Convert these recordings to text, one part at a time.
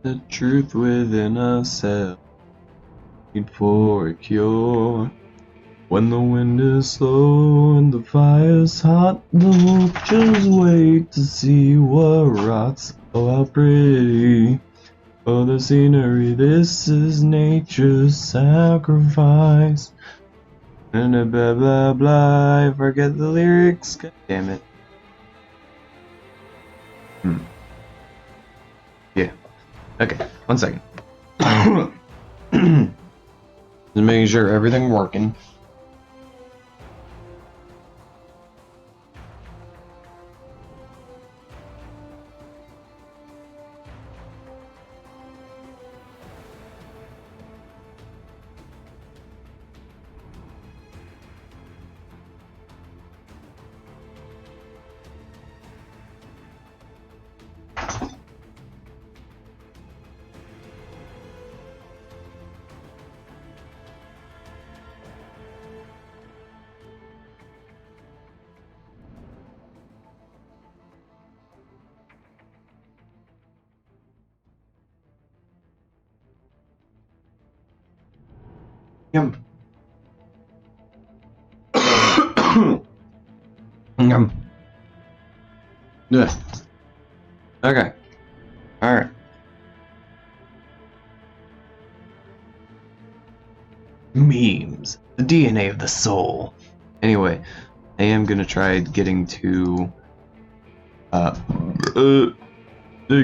The truth within ourselves, need for a cure. When the wind is slow and the fire's hot, the vultures wait to see what rots. Oh, how pretty! Oh, the scenery, this is nature's sacrifice. And a blah blah blah, I forget the lyrics, god damn it. Yeah. Okay, 1 second. Just making sure everything working. Yum. Yum. Yeah. Okay. Alright. Memes. The DNA of the soul. Anyway, I am gonna try getting to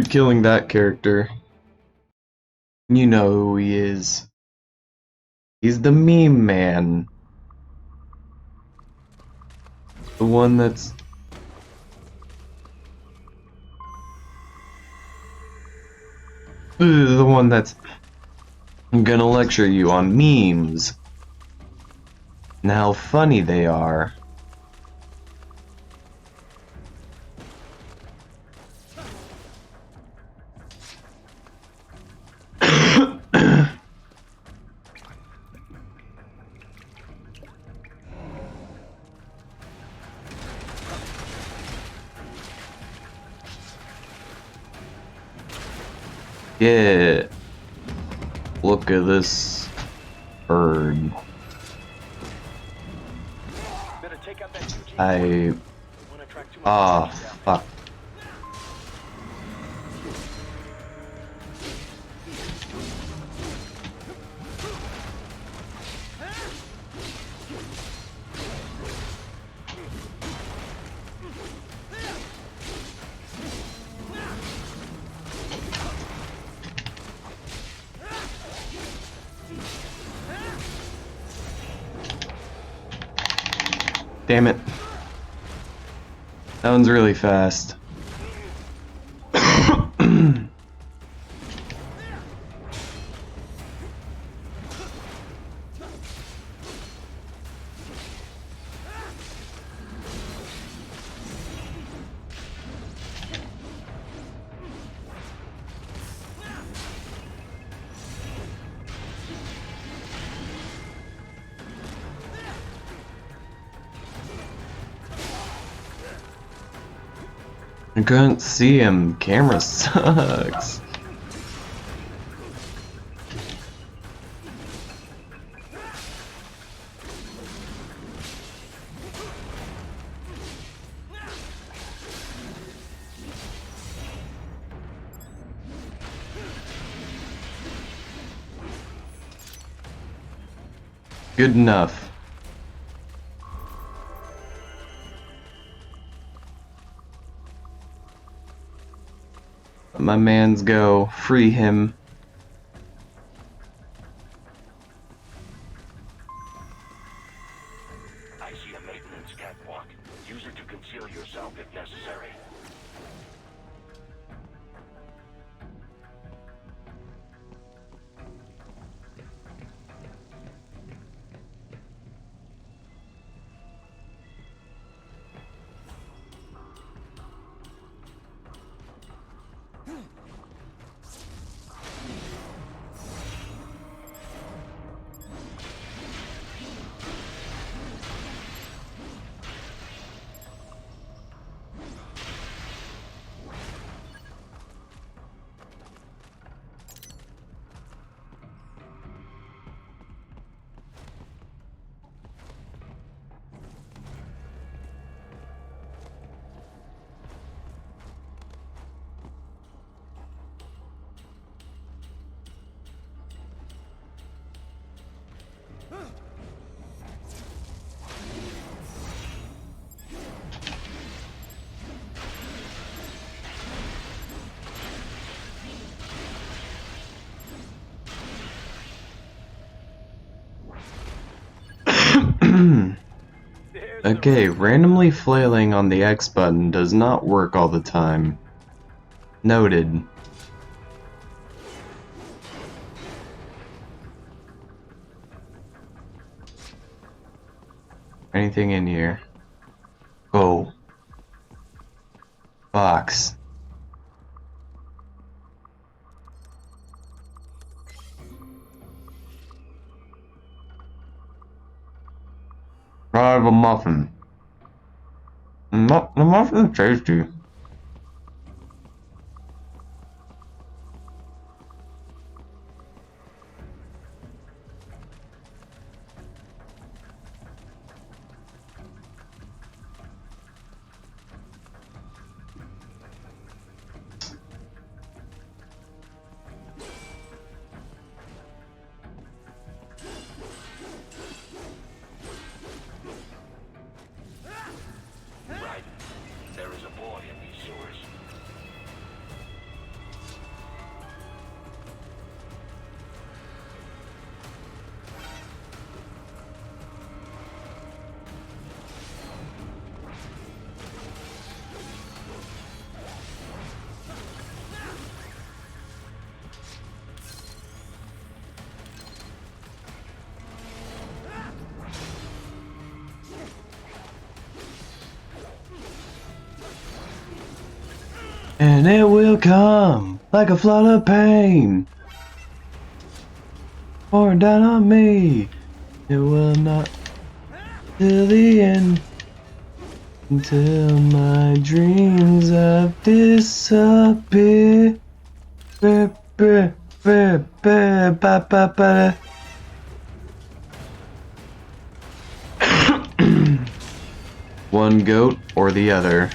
killing that character. You know who he is. He's the meme man. The one that's the one that's gonna lecture you on memes and how funny they are. Yeah. Look at this bird. Fuck. Damn it. That one's really fast. I couldn't see him. Camera sucks. Good enough. Let my mans go. Free him. I see a maintenance catwalk. Use it to conceal yourself if necessary. Okay, randomly flailing on the X button does not work all the time. Noted. Anything in here? Go. Box. I have a muffin. The muffin's tasty. Right. There is a boy in these sewers. And it will come like a flood of pain, pouring down on me. It will not till the end, until my dreams have disappeared. One goat or the other.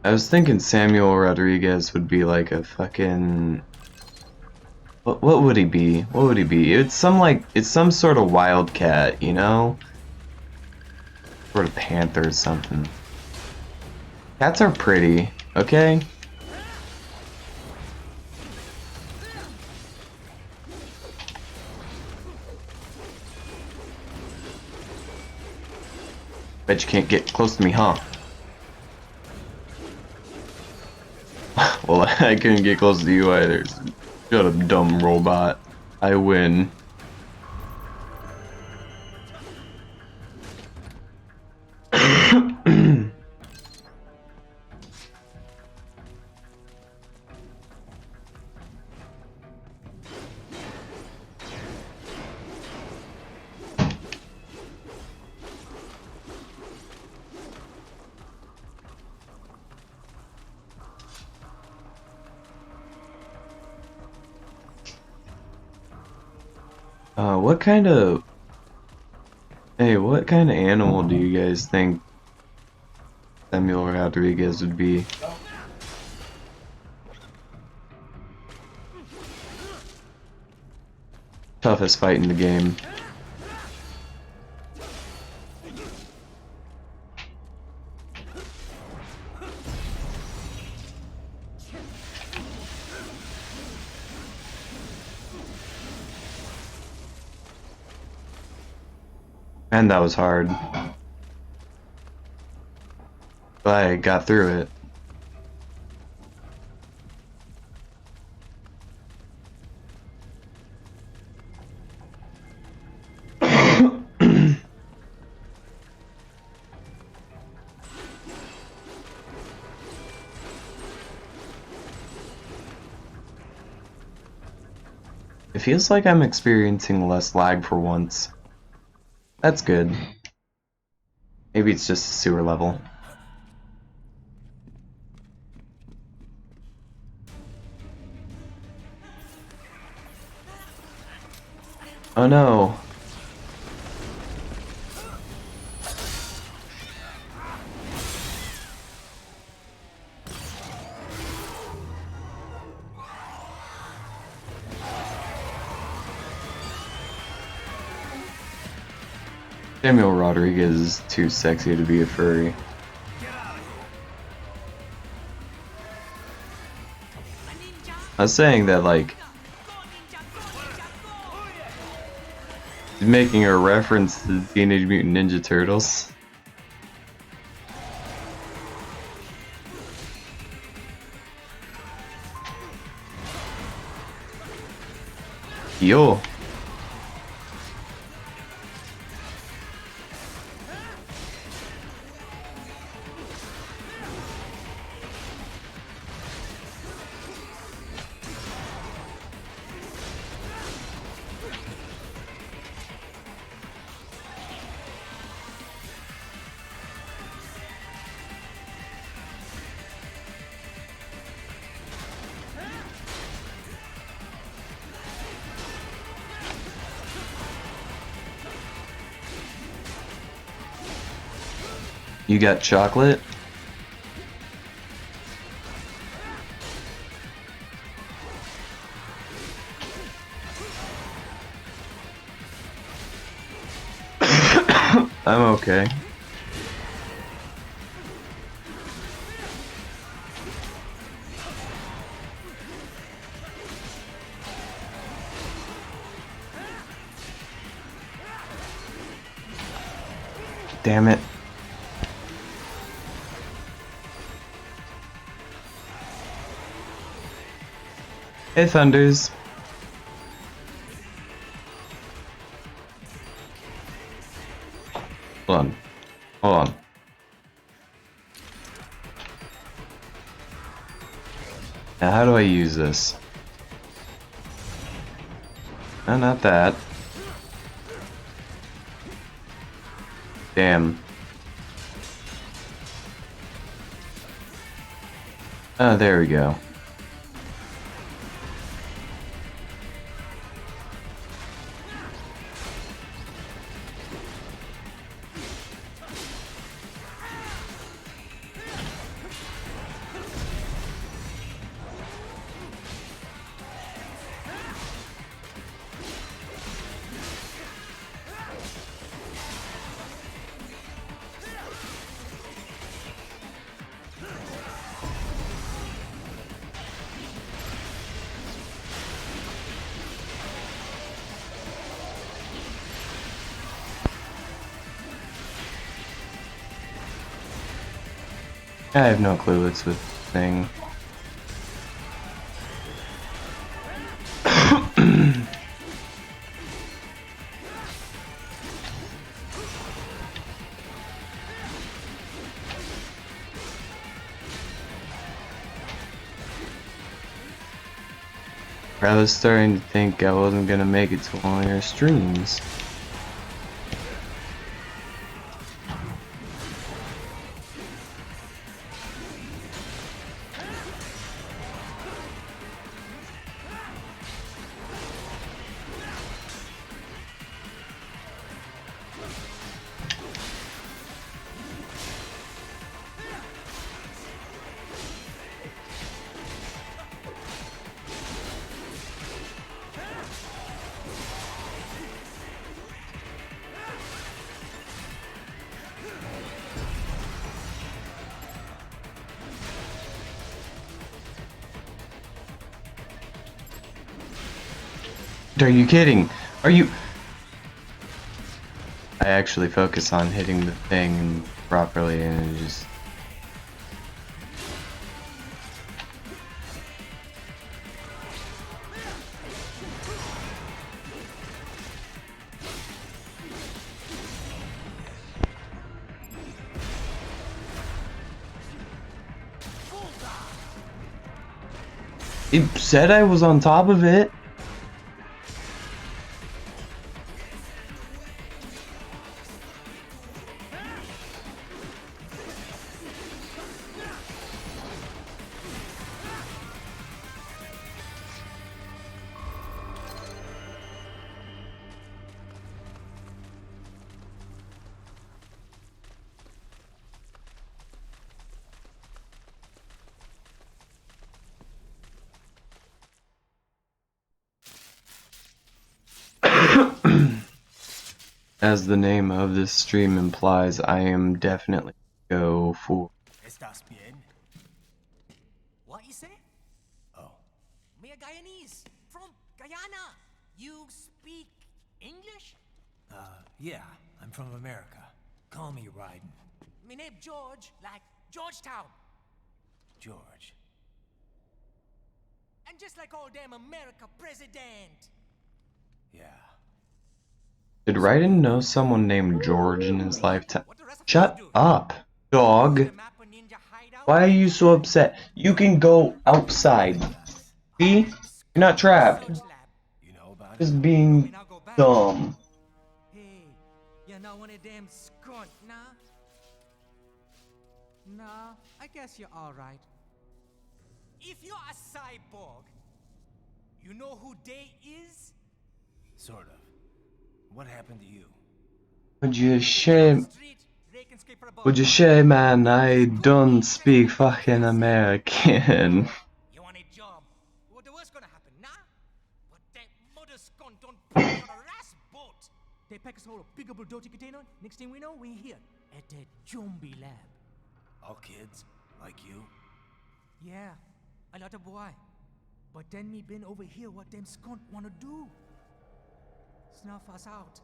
I was thinking Samuel Rodriguez would be like a fucking... What would he be? What would he be? It's some sort of wildcat, you know? Sort of panther or something. Cats are pretty, okay? Bet you can't get close to me, huh? Well, I couldn't get close to you either. Shut up, dumb robot. I win. What kind of... Hey, what kind of animal do you guys think Samuel Rodriguez would be? Toughest fight in the game. And that was hard. But I got through it. It feels like I'm experiencing less lag for once. That's good. Maybe it's just a sewer level. Oh no. Samuel Rodriguez is too sexy to be a furry. I was saying that, like, he's making a reference to the Teenage Mutant Ninja Turtles. Yo. You got chocolate? I'm okay. Damn it. Hey, Thunders. Hold on. Hold on. Now, how do I use this? No, not that. Damn. Oh, there we go. I have no clue what's with the thing. I was starting to think I wasn't gonna make it to one of your streams. Are you kidding? Are you... I actually focus on hitting the thing properly and it just... It said I was on top of it. As the name of this stream implies, I am definitely go for... ¿Estás bien? What you say? Oh. Me They're Guyanese from Guyana. You speak English? Yeah, I'm from America. Call me Ryden. My name George, like Georgetown. George. And just like all damn America president. Yeah. Did Raiden know someone named George in his lifetime? What the rest of Shut you do? up, dog. The map of Ninja Hideout? Why are you so upset? You can go outside. See? You're not trapped. Research lab. You know about it? Just We being now go back. dumb. Hey, you're not one of them skunt, nah? Nah, I guess you're alright. If you're a cyborg, you know who Day is? Sort of. What happened to you? Would you shame? Street, raking scraper above. Would you shame, man? I don't speak fucking American. You want a job? What the worst gonna happen, nah? But that mother skunt don't put me on a ras boat. They pack us whole a big old dirty container. Next thing we know, we're here at the zombie lab. All kids? Like you? Yeah, a lot of boy. But then me been over here what them skunt wanna do. Snuff us out.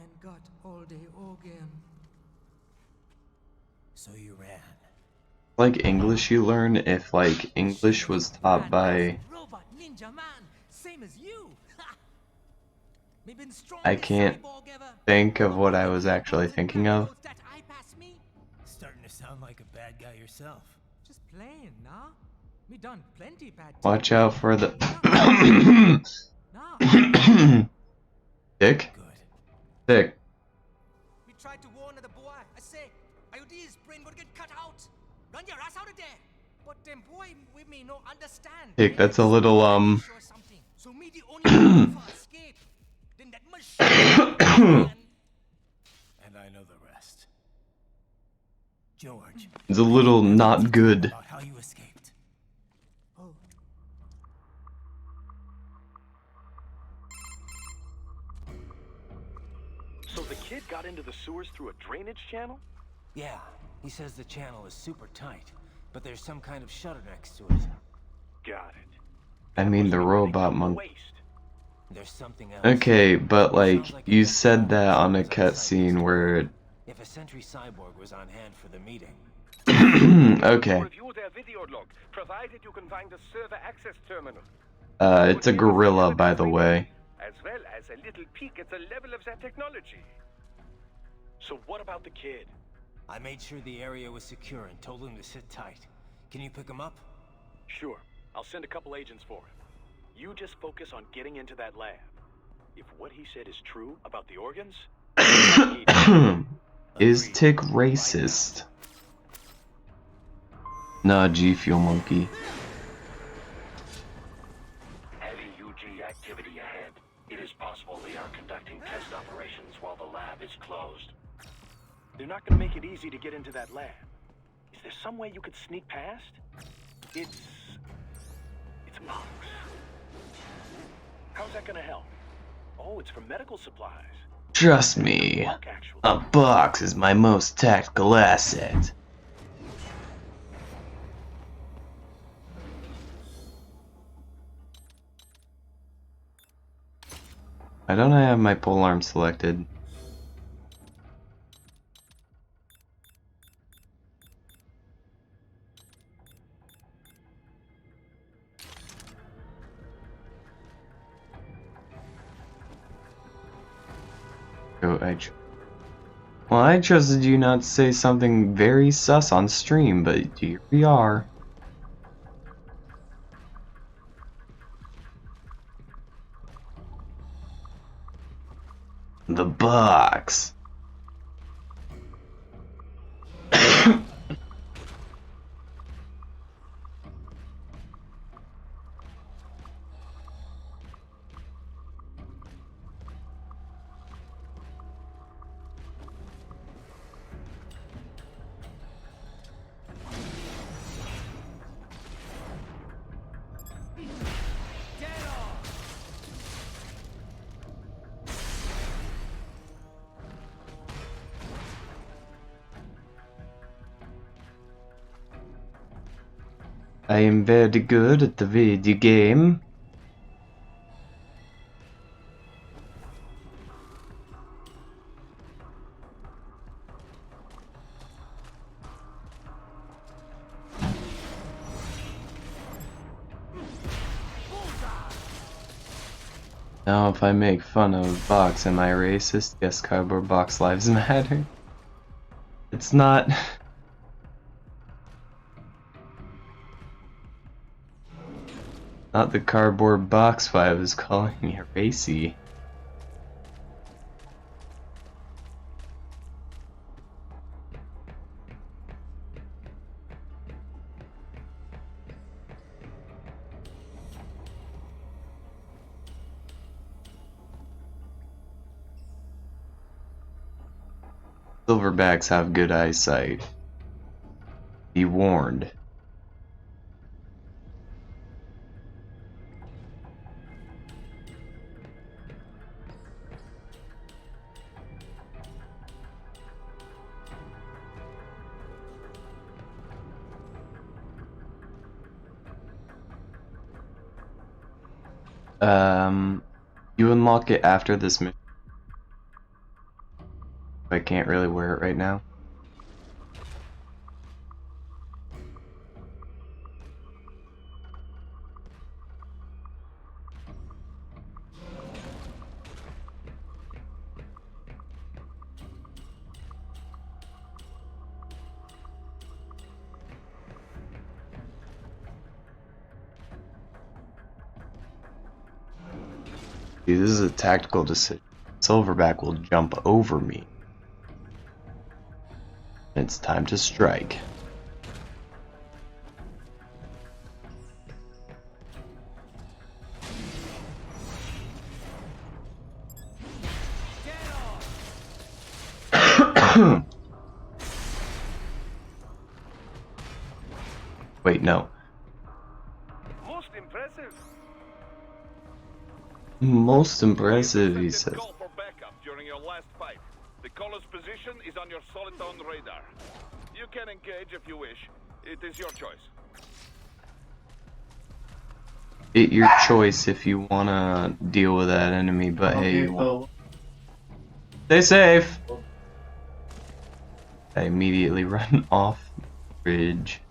And got all the organ. So you ran. Like English you learn if like English was taught by Robot ninja man, same as you. Me been I can't think of what I was actually thinking of. That eye pass me? Starting to sound like a bad guy yourself. Just playing, nah? Me done plenty bad. Watch out for the Nah. dick. Good. Dick. We tried to warn the boy. I say, IOD's brain gonna get cut out. Run your ass out of there. But them boy with me no understand. Dick, that's a little Sure something. So me the only one for escape. Then that machine. And I know the rest. George. it's a little not good. About how you escaped. Oh. So the kid got into the sewers through a drainage channel? Yeah, he says the channel is super tight, but there's some kind of shutter next to it. Got it. I mean the robot monkey. Waste. There's something else. Okay, but like you said that on a cutscene where If a sentry cyborg was on hand for the meeting. okay. Review their video log, provided you can find the server access terminal. It's a gorilla, by the way. As well as a little peek at the level of their technology. So what about the kid? I made sure the area was secure and told him to sit tight. Can you pick him up? Sure. I'll send a couple agents for him. You just focus on getting into that lab. If what he said is true about the organs, Is Tick racist? Nah, G Fuel Monkey. heavy UG activity ahead. It is possible they are conducting test operations while the lab is closed. They're not going to make it easy to get into that lab. Is there some way you could sneak past? It's a box. How's that going to help? Oh, it's for medical supplies. Trust me, Look, actually. a box is my most tactical asset. Why don't I have my polearm selected? Oh, well, I trusted you not to say something very sus on stream, but here we are. The box. I am very good at the video game. Now if I make fun of Box, am I racist? Yes, Cardboard Box Lives Matter. It's not... Not the Cardboard Box why I was calling you racy. Silverbacks have good eyesight. Be warned. You unlock it after this mission. I can't really wear it right now. See, this is a tactical decision. Silverback will jump over me. It's time to strike. Wait, no. Most impressive. Most impressive, he says. Call for backup during your last fight. The caller's position is on your Soliton radar. You can engage if you wish. It is your choice. It's your choice if you wanna deal with that enemy, but Okay, hey, you so won't. Stay safe! I immediately run off the bridge.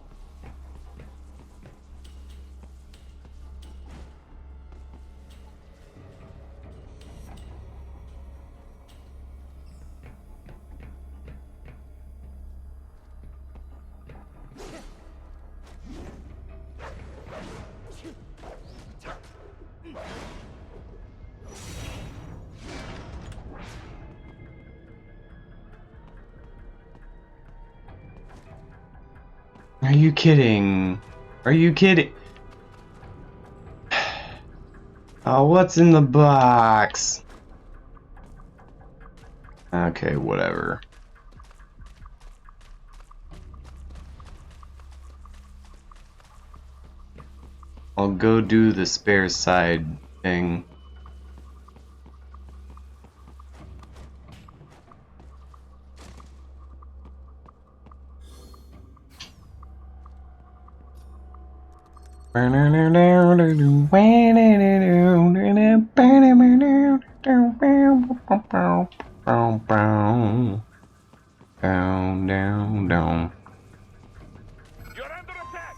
Are you kidding? Are you kidding? Oh, what's in the box? Okay, whatever. I'll go do the spare side thing. Down. You're under attack.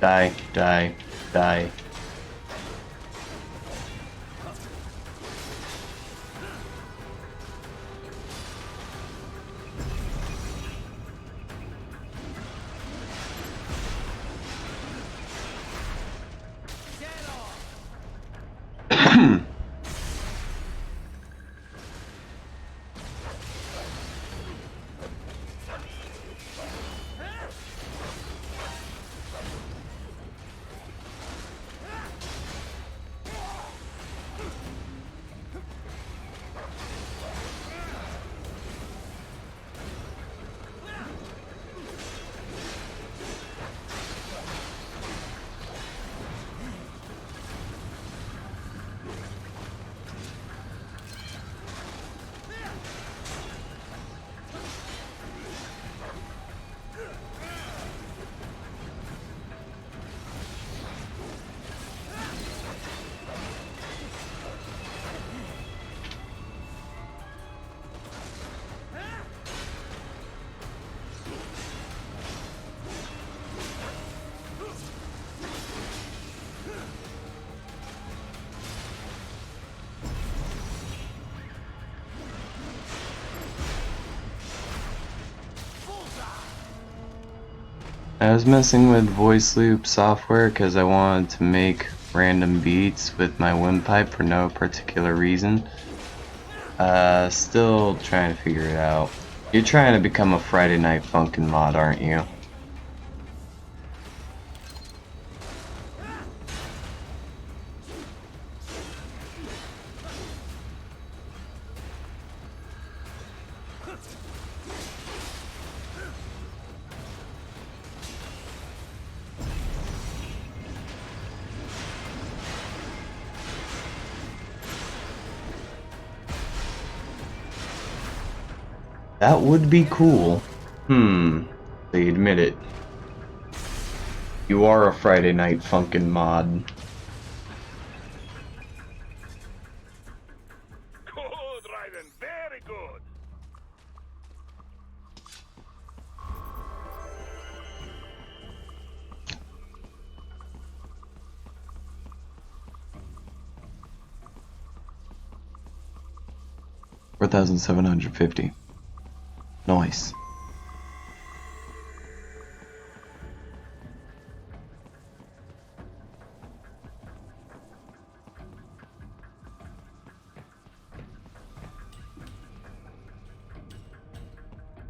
Die, die, die. I was messing with voice loop software because I wanted to make random beats with my windpipe for no particular reason. Still trying to figure it out. You're trying to become a Friday Night Funkin' mod, aren't you? That would be cool. They admit it. You are a Friday Night Funkin' mod. Good, Raiden. Very good. $4,750. Nice.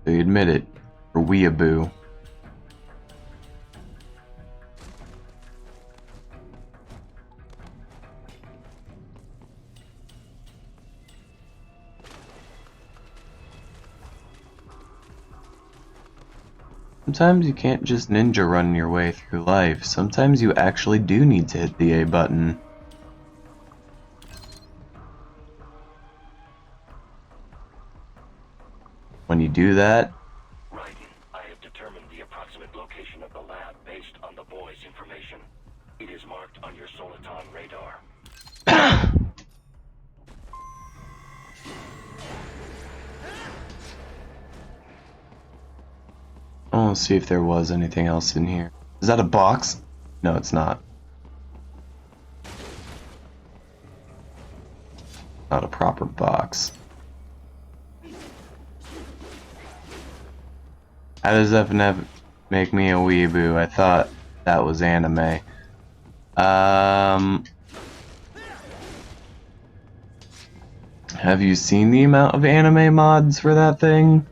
They admit it. For weeaboo. Sometimes you can't just ninja run your way through life. Sometimes you actually do need to hit the A button. When you do that, Raiden, I have determined the approximate location of the lab based on the boy's information. It is marked on your Soliton radar. I want to see if there was anything else in here. Is that a box? No, it's not. Not a proper box. How does FNF make me a weeaboo? I thought that was anime. Have you seen the amount of anime mods for that thing?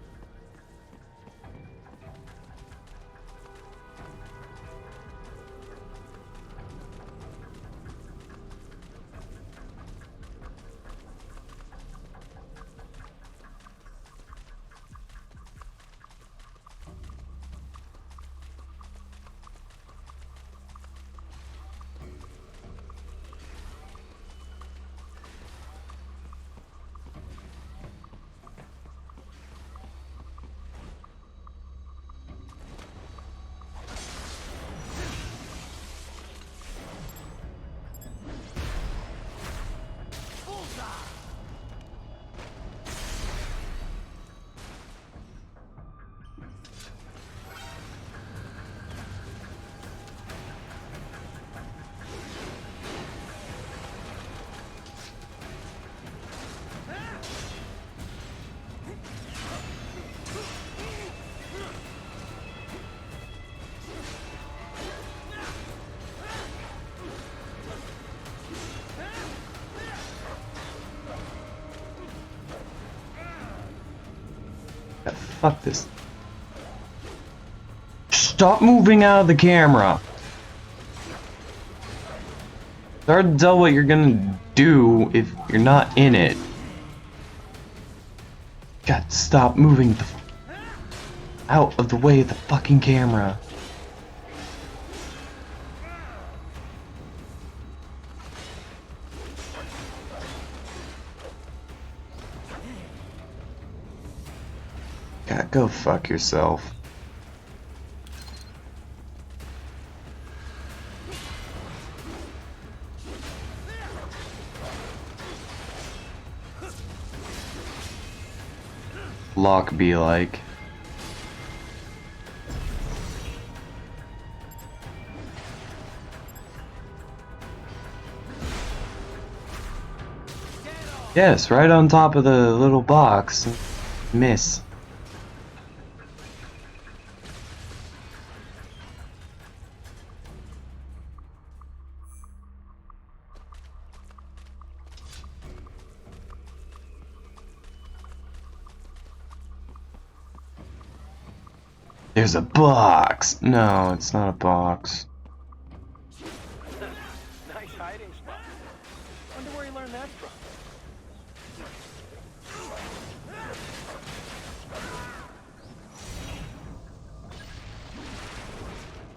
Fuck this. Stop moving out of the camera. It's hard to tell what you're gonna do if you're not in it. God, stop moving the out of the way of the fucking camera. God, go fuck yourself. Lock be like. Yes, right on top of the little box. Miss. There's a box! No, it's not a box. Nice hiding spot. Wonder where you learned that from.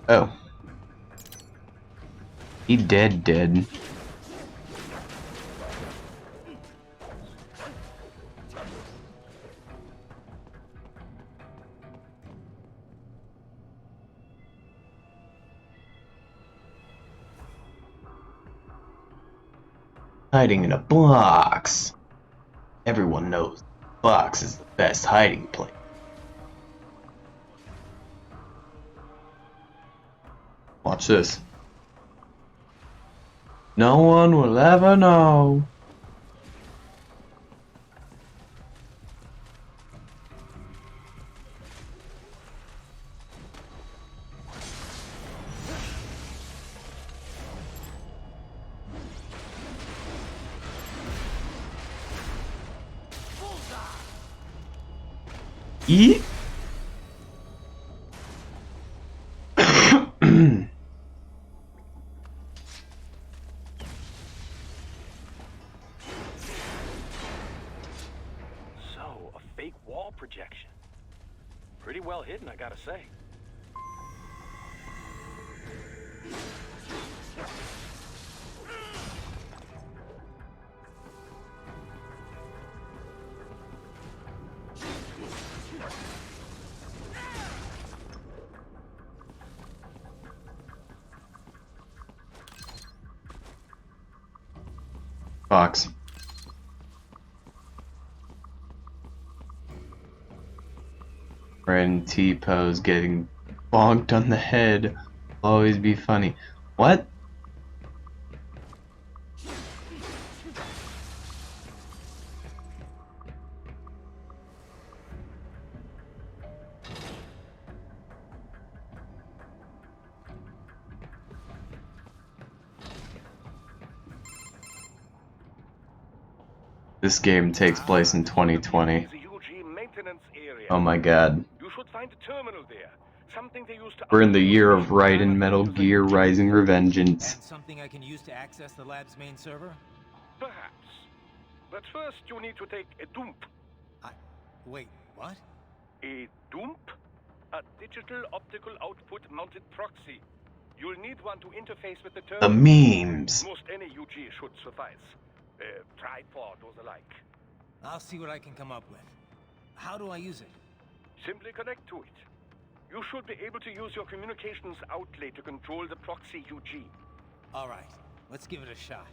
Oh. He dead. Hiding in a box. Everyone knows the box is the best hiding place. Watch this. No one will ever know. Eat. So, a fake wall projection. Pretty well hidden, I gotta say. Box. Ren T-pose getting bonked on the head will always be funny. What? This game takes place in 2020. The UG maintenance area. Oh my god. You should find a terminal there. Something they used to. We're in the year of Raiden Metal Gear Rising Revengeance. And something I can use to access the lab's main server? Perhaps. But first, you need to take a dump. Wait, what? A dump? A digital optical output mounted proxy. You'll need one to interface with the The terminal. memes. Most any UG should suffice. Tripod or the like. I'll see what I can come up with. How do I use it? Simply connect to it. You should be able to use your communications outlay to control the proxy UG. Alright, let's give it a shot.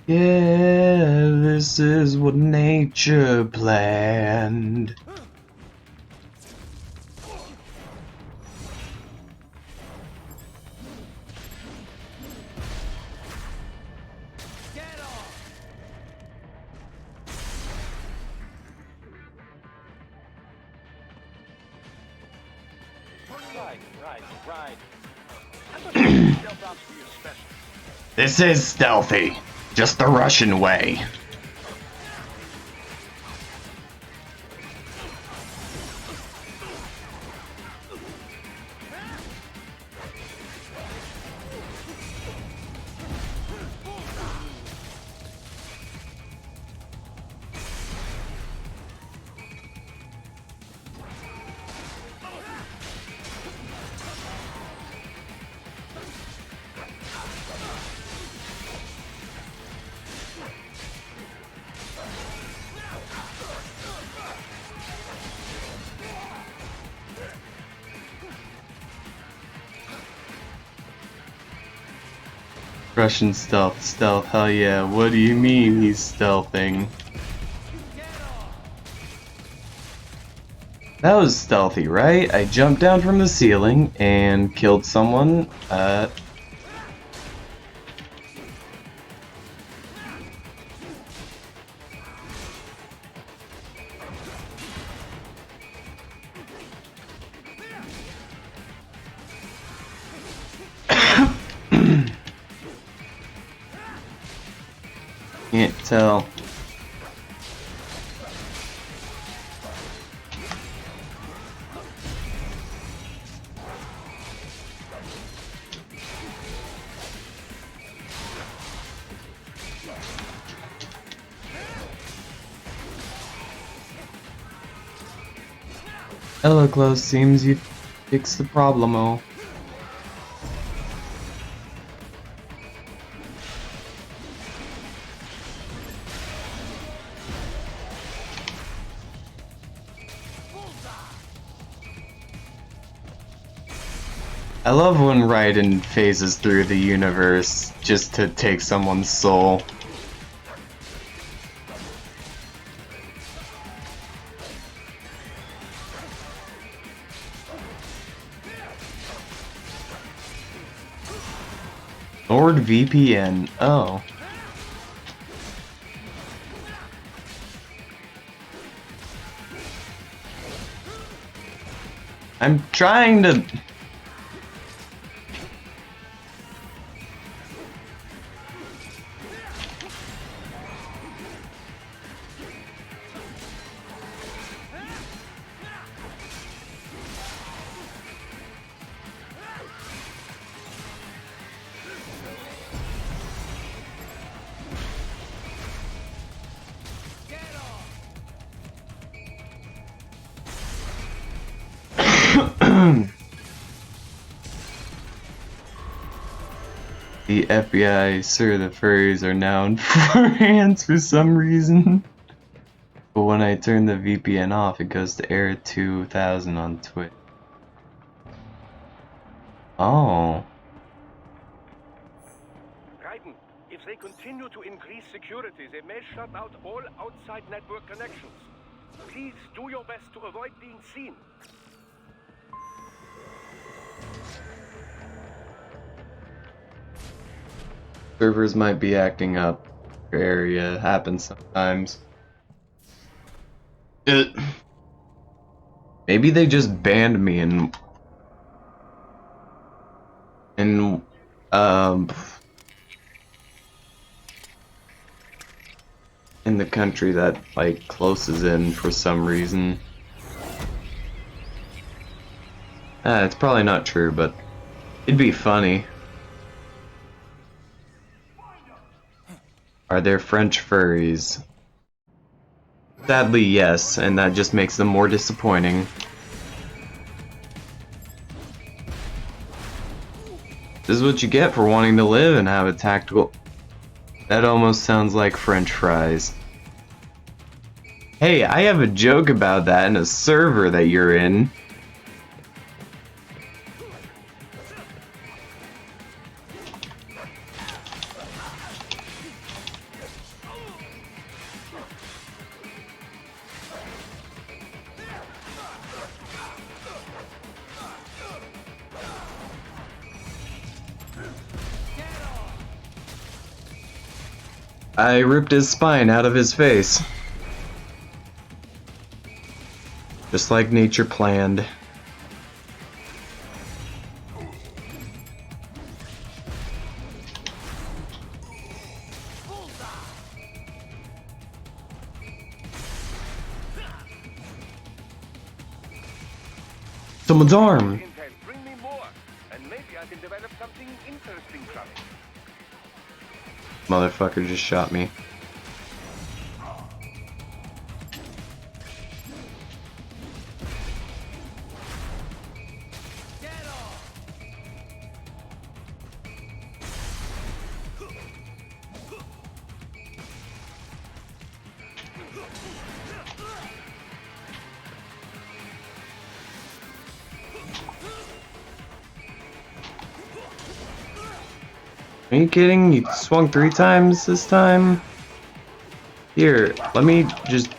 Yeah, this is what nature planned. Right. How much stealth ops for your special? This is stealthy, just the Russian way. Russian stealth, hell yeah. What do you mean he's stealthing? That was stealthy, right? I jumped down from the ceiling and killed someone. Can't tell. Hello, Close. Seems you fixed the problemo. I love when Raiden phases through the universe just to take someone's soul. NordVPN. Oh. I'm trying to... The FBI, sir, the furries are now in France for some reason. But when I turn the VPN off, it goes to Era 2000 on Twitch. Oh. Raiden, if they continue to increase security, they may shut out all outside network connections. Please do your best to avoid being seen. Servers might be acting up. Your area happens sometimes. Maybe they just banned me in the country that like Close is in for some reason. It's probably not true, but it'd be funny. Are there French furries? Sadly, yes, and that just makes them more disappointing. This is what you get for wanting to live and have a tactical... That almost sounds like French fries. Hey, I have a joke about that in a server that you're in. I ripped his spine out of his face. Just like nature planned. Someone's arm! Bring me more, and maybe I can develop something interesting from it. Motherfucker just shot me. Are you kidding? You swung 3 times this time? Here, let me just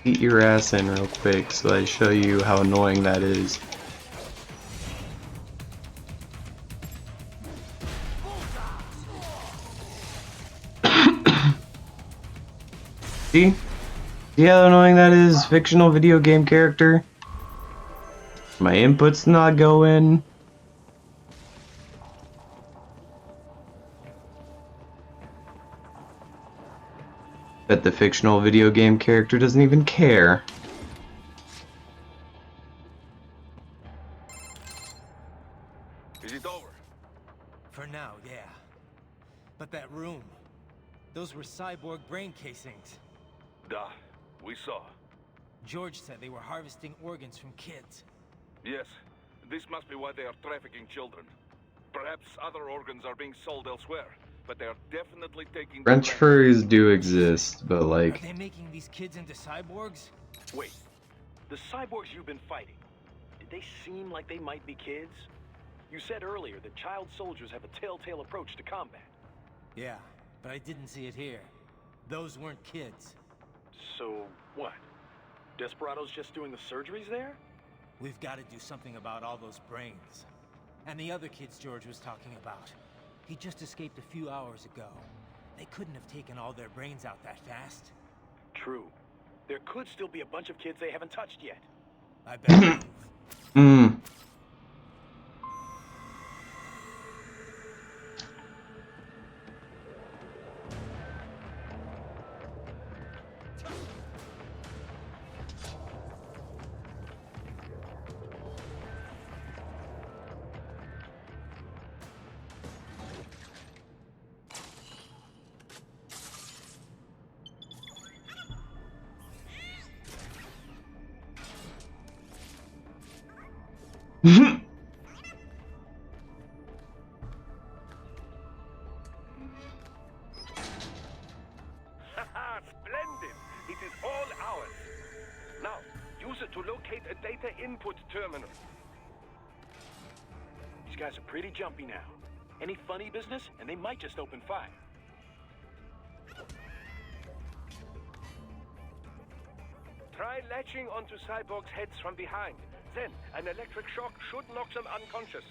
beat your ass in real quick so I show you how annoying that is. See? See how annoying that is? Fictional video game character? My input's not going. Bet the fictional video game character doesn't even care. Is it over? For now, yeah. But that room, those were cyborg brain casings. Duh, we saw. George said they were harvesting organs from kids. Yes, this must be why they are trafficking children. Perhaps other organs are being sold elsewhere, but they are definitely taking... French furries do exist, but Are like... they making these kids into cyborgs? Wait, the cyborgs you've been fighting, did they seem like they might be kids? You said earlier that child soldiers have a telltale approach to combat. Yeah, but I didn't see it here. Those weren't kids. So, what? Desperados just doing the surgeries there? We've got to do something about all those brains. And the other kids George was talking about. He just escaped a few hours ago. They couldn't have taken all their brains out that fast. True. There could still be a bunch of kids they haven't touched yet. I better move. Haha, splendid! It is all ours. Now, use it to locate a data input terminal. These guys are pretty jumpy now. Any funny business, and they might just open fire. Try latching onto cyborgs' heads from behind. Then, an electric shock should knock them unconscious.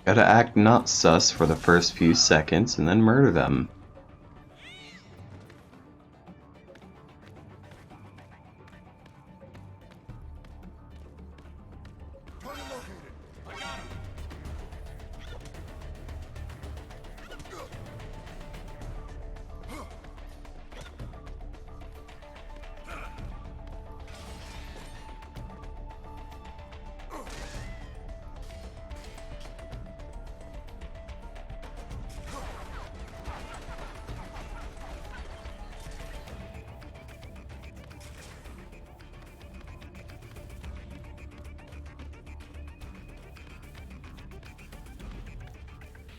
Gotta act not sus for the first few seconds and then murder them.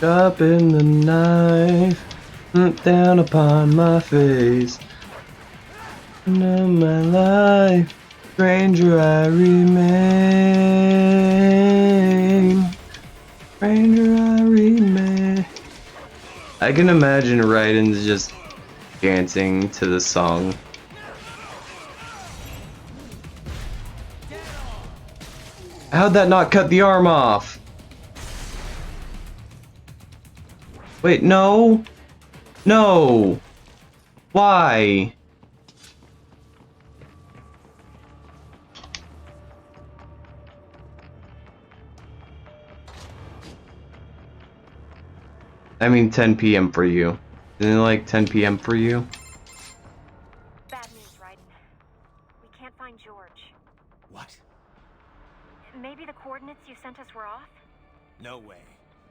Dropping the knife down upon my face. Into my life, stranger I remain. Stranger I remain. I can imagine Raiden's just dancing to the song. How'd that not cut the arm off? Wait, no. No. Why? I mean 10 p.m. for you. Isn't it like 10 p.m. for you? Bad news, Raiden. We can't find George. What? Maybe the coordinates you sent us were off? No way.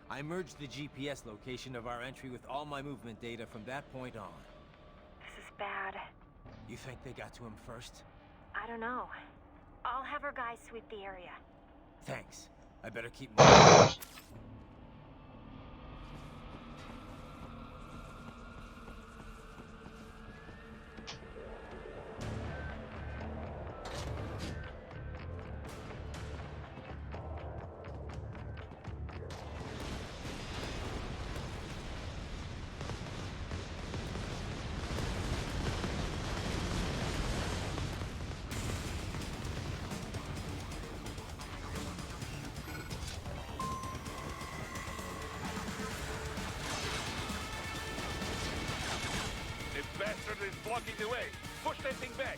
I merged the GPS location of our entry with all my movement data from that point on. This is bad. You think they got to him first? I don't know. I'll have our guys sweep the area. Thanks. I better keep moving. Bastard is blocking the way. Push that thing back.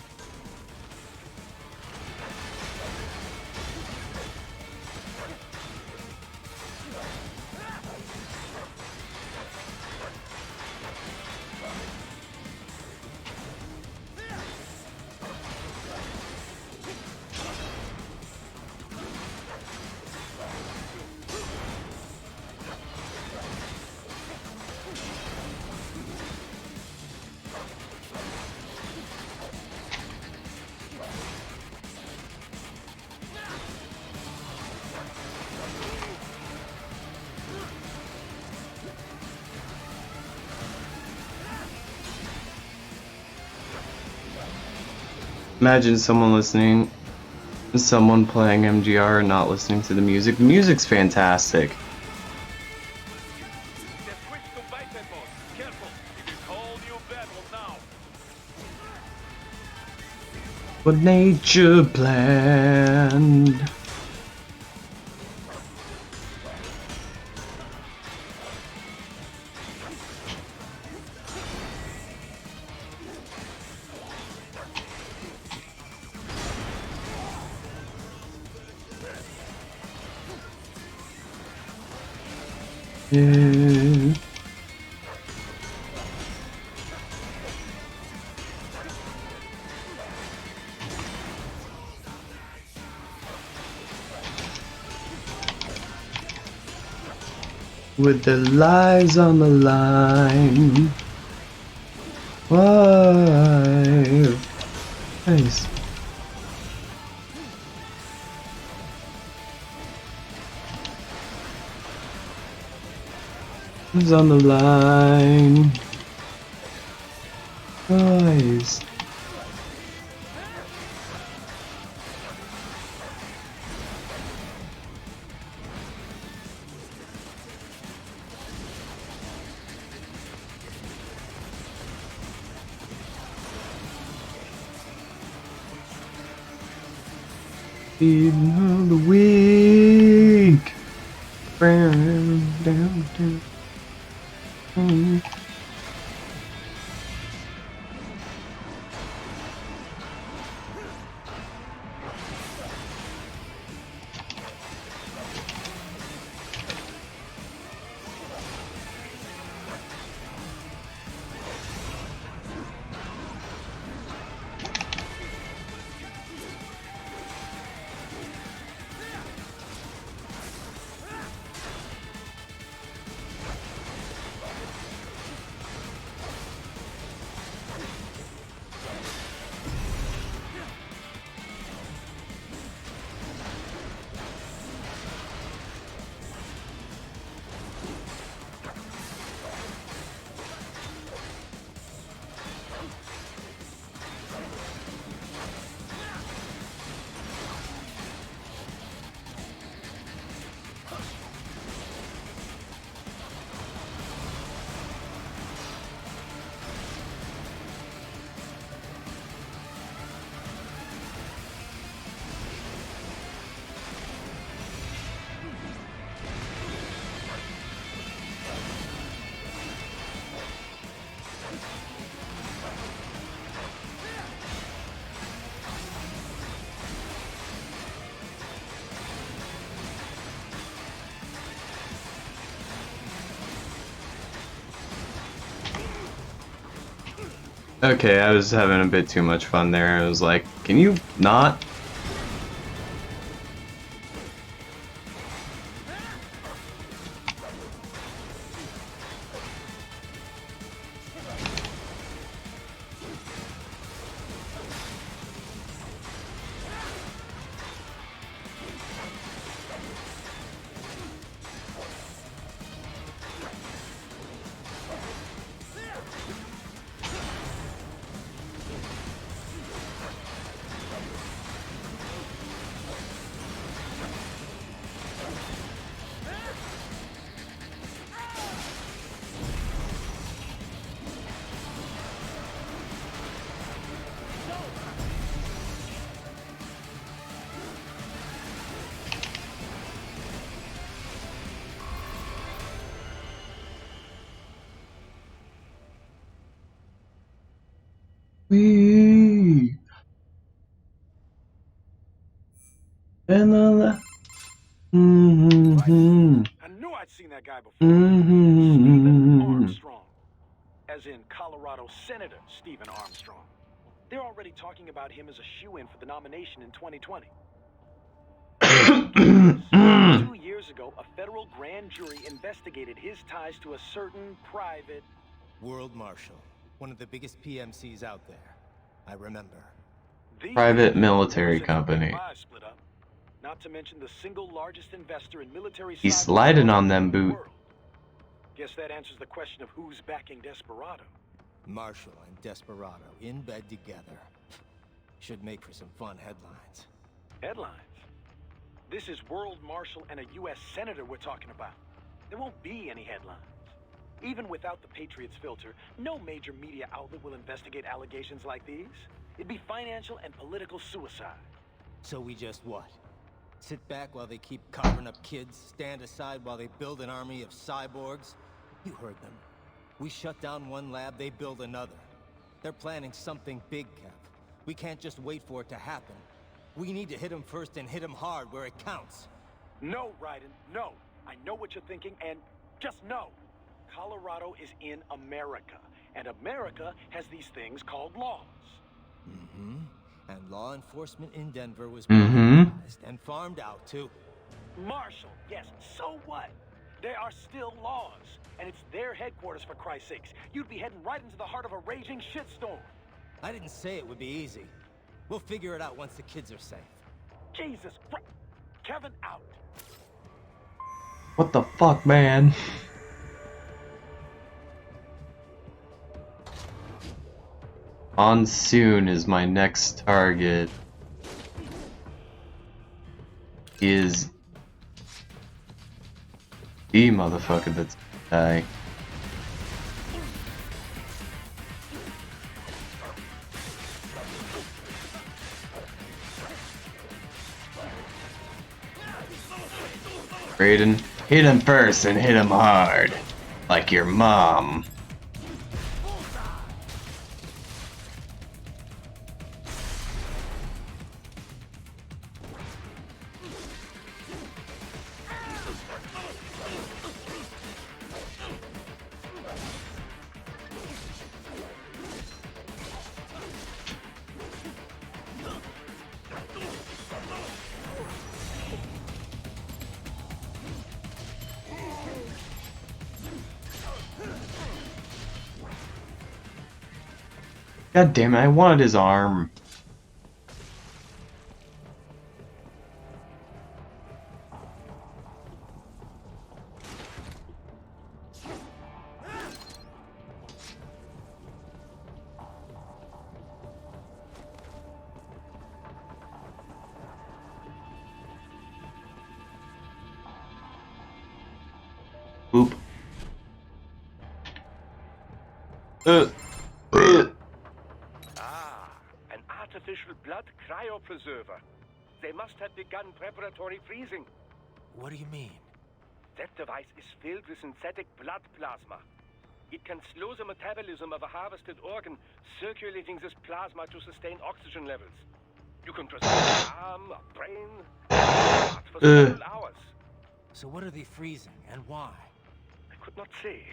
Imagine someone playing MGR and not listening to the music. The music's fantastic. Just switch to biped mode. Careful. It is whole new battle now. What nature planned. Yeah. With their lives on the line. Why? Nice. Who's on the line? Guys. Feeding of the week. Down, down, down. Okay, I was having a bit too much fun there. I was like, can you not? Wee. And the I knew I'd seen that guy before. Stephen Armstrong. As in Colorado Senator Stephen Armstrong. They're already talking about him as a shoo-in for the nomination in 2020. 2 years ago, a federal grand jury investigated his ties to a certain private... World Marshal. One of the biggest PMCs out there. I remember. Private military company. Split up. Not to mention the single largest investor in military... He's sliding on them boot. Guess that answers the question of who's backing Desperado. Marshall and Desperado in bed together. Should make for some fun headlines. Headlines? This is World Marshal and a U.S. Senator we're talking about. There won't be any headlines. Even without the Patriots filter, no major media outlet will investigate allegations like these. It'd be financial and political suicide. So we just what? Sit back while they keep carving up kids, stand aside while they build an army of cyborgs? You heard them. We shut down one lab, they build another. They're planning something big, Kev. We can't just wait for it to happen. We need to hit them first and hit them hard where it counts. No, Raiden, no. I know what you're thinking, and just no. Colorado is in America, and America has these things called laws. Mm-hmm. And law enforcement in Denver was privatized and farmed out, too. Marshall, yes, so what? There are still laws, and it's their headquarters, for Christ's sakes. You'd be heading right into the heart of a raging shitstorm. I didn't say it would be easy. We'll figure it out once the kids are safe. Jesus Christ. Kevin out. What the fuck, man? Monsoon is my next target. Is the motherfucker that's die. Raiden, hit him first and hit him hard. Like your mom. God damn it, I wanted his arm. Boop. An artificial blood cryopreserver. They must have begun preparatory freezing. What do you mean? That device is filled with synthetic blood plasma. It can slow the metabolism of a harvested organ, circulating this plasma to sustain oxygen levels. You can preserve an arm, a brain, for several hours. So what are they freezing, and why? I could not say.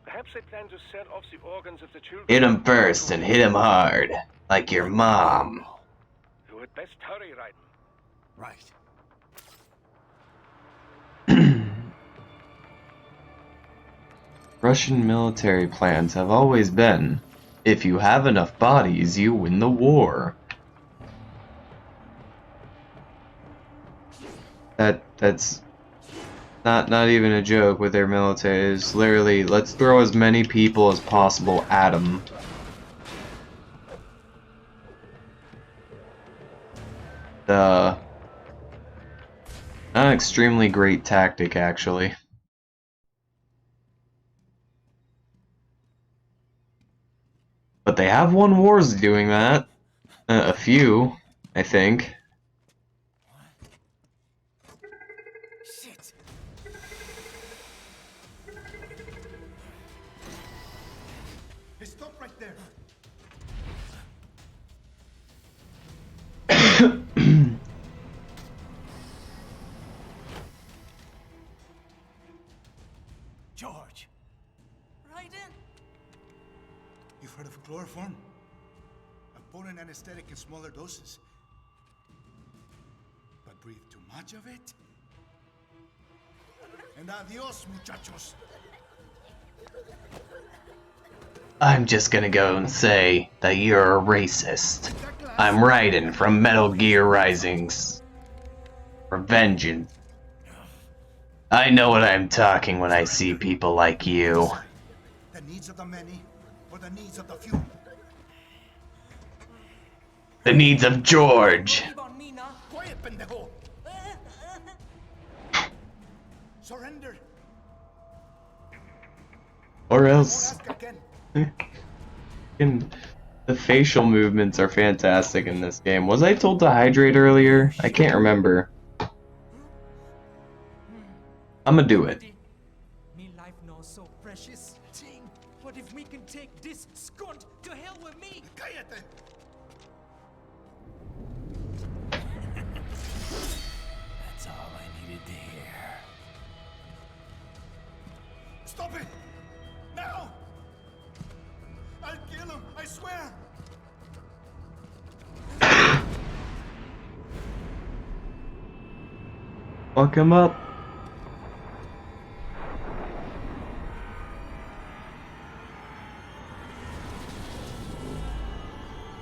Perhaps they plan to set off the organs of the children. Hit him first and hit him hard, like your mom. You had best hurry, Raiden. Right. Russian military plans have always been, if you have enough bodies, you win the war. That's not even a joke with their military. It's literally, let's throw as many people as possible at them. Not an extremely great tactic, actually. But they have won wars doing that. A few, I think. Shit! Hey, stop right there. George! Raiden! You've heard of chloroform? A potent anesthetic in smaller doses. But breathe too much of it? And adios, muchachos. I'm just gonna go and say that you're a racist. I'm Raiden from Metal Gear Rising's Revengeance. I know what I'm talking when I see people like you. The needs of the many or the needs of the few? The needs of George. Quiet, pendejo! Surrender! Or Won't else. ask again. And the facial movements are fantastic in this game. Was I told to hydrate earlier? I can't remember. I'ma do it. Me life now so precious. Ting, what if we can take this skunt to hell with me? Cállate! That's all I needed to hear. Stop it! Now! I'll kill him, I swear! Fuck him up.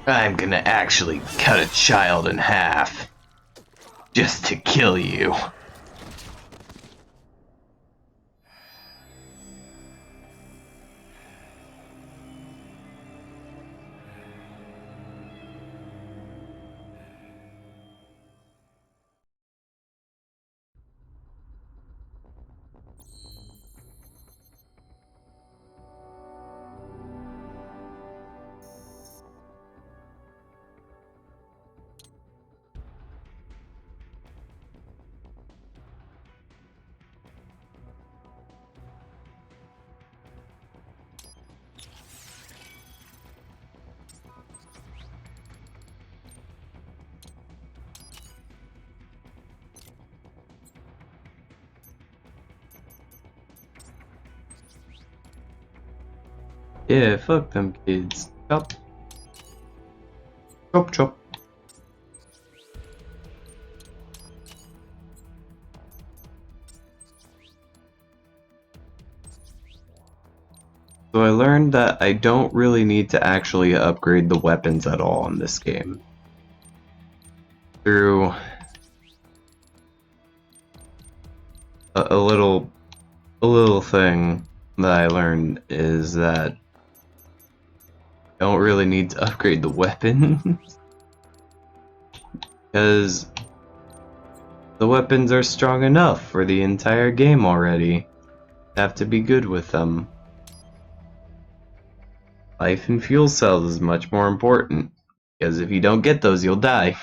I'm gonna actually cut a child in half. Just to kill you. Yeah, fuck them kids. Chop. Chop chop. So I learned that I don't really need to actually upgrade the weapons at all in this game. Through a little thing that I learned is that I don't really need to upgrade the weapons because the weapons are strong enough for the entire game already. I have to be good with them. Life and fuel cells is much more important, because if you don't get those, you'll die.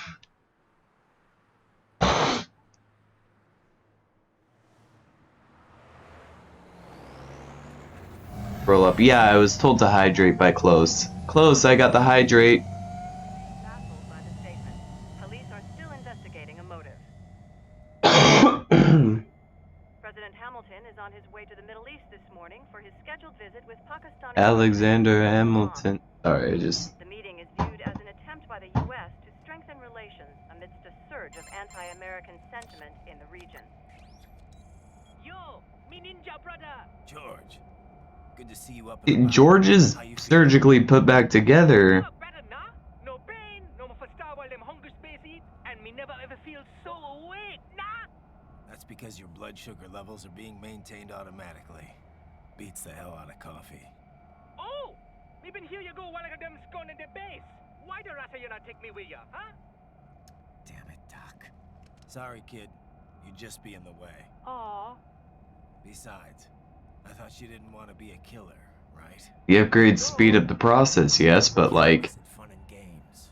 Roll up. Yeah, I was told to hydrate by Close. Close, I got the hydrate. Baffled by the statement. Police are still investigating a motive. President Hamilton is on his way to the Middle East this morning for his scheduled visit with Pakistani Alexander Hamilton. Sorry, I just. The meeting is viewed as an attempt by the U.S. to strengthen relations amidst a surge of anti-American sentiment in the region. Yo, me ninja brother. George, good to see you up and about. George is How you feeling? surgically put back together. Look, brother, nah? No pain, no more star while them hunger space eat, and me never ever feel so awake, nah? That's because your blood sugar levels are being maintained automatically. Beats the hell out of coffee. Oh, me been here you go while I got them scone in the base. Why the rasta you not take me with ya, huh? Damn it, Doc. Sorry, kid. You'd just be in the way. Aw. Besides, I thought you didn't want to be a killer, right? The upgrades speed up the process, yes, but like, Isn't fun and games.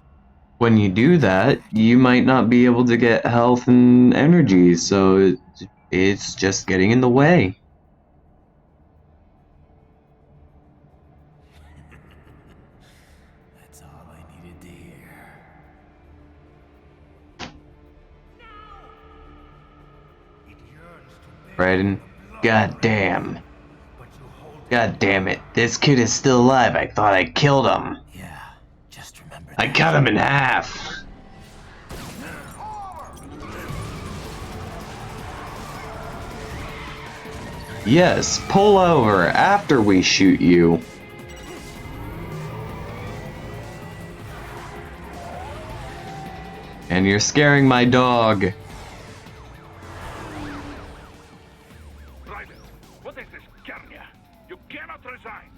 when you do that, you might not be able to get health and energy, so it's just getting in the way. That's all I needed to hear. Raiden, god damn. God damn it, this kid is still alive. I thought I killed him. Yeah, just remember I that. cut him in half. Yes, pull over after we shoot you. And you're scaring my dog. Raiden, what is this, Garnia? You cannot resign.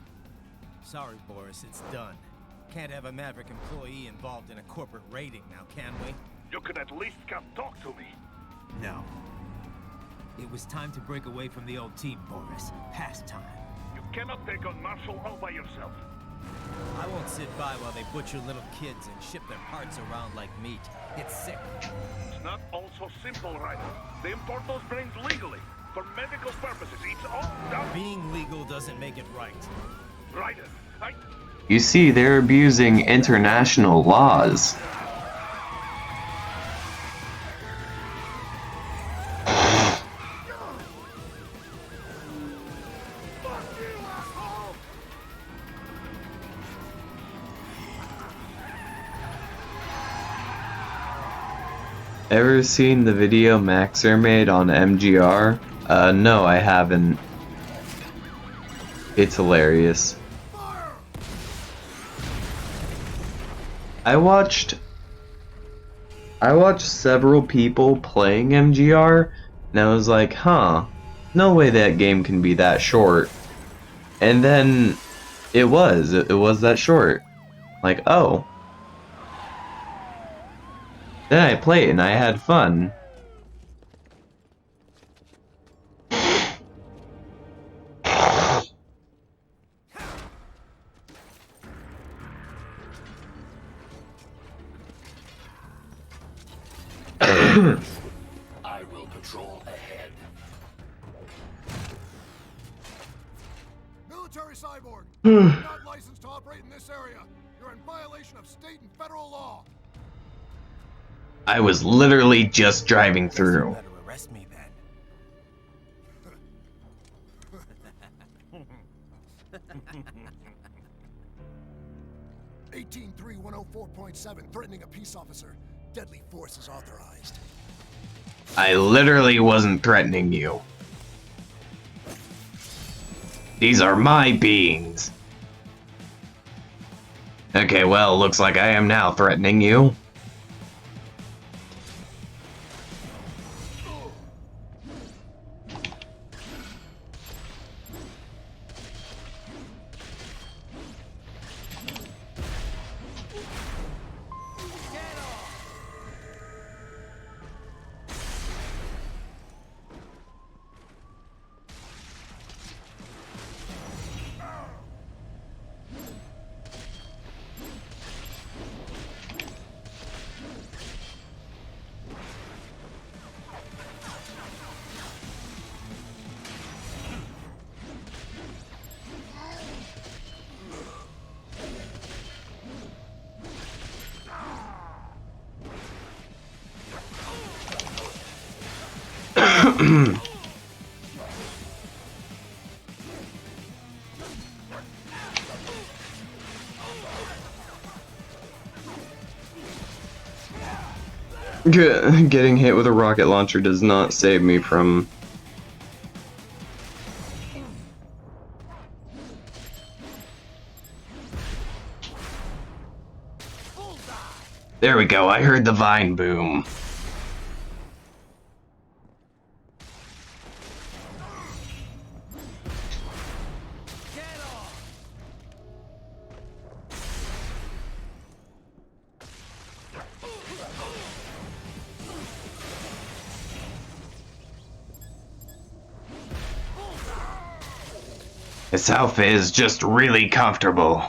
Sorry, Boris, it's done. Can't have a Maverick employee involved in a corporate raiding now, can we? You could at least come talk to me. No. It was time to break away from the old team, Boris. Past time. You cannot take on Marshall all by yourself. I won't sit by while they butcher little kids and ship their parts around like meat. It's sick. It's not all so simple, Raiden. They import those brains legally. For medical purposes, it's all done. Being legal doesn't make it right. Raiden, You see, they're abusing international laws. Ever seen the video Maxer made on MGR? No, I haven't. It's hilarious. I watched several people playing MGR, and I was like, huh, no way that game can be that short. And then it was that short. Like, oh. Then I played and I had fun. I will patrol ahead. Military cyborg! You're not licensed to operate in this area. You're in violation of state and federal law. I was literally just driving You through. better arrest me then. 18.3.104.7, threatening a peace officer. Deadly force is authorized. I literally wasn't threatening you. These are my beings. Okay, well, looks like I am now threatening you. Getting hit with a rocket launcher does not save me from... There we go, I heard the vine boom. This outfit is just really comfortable.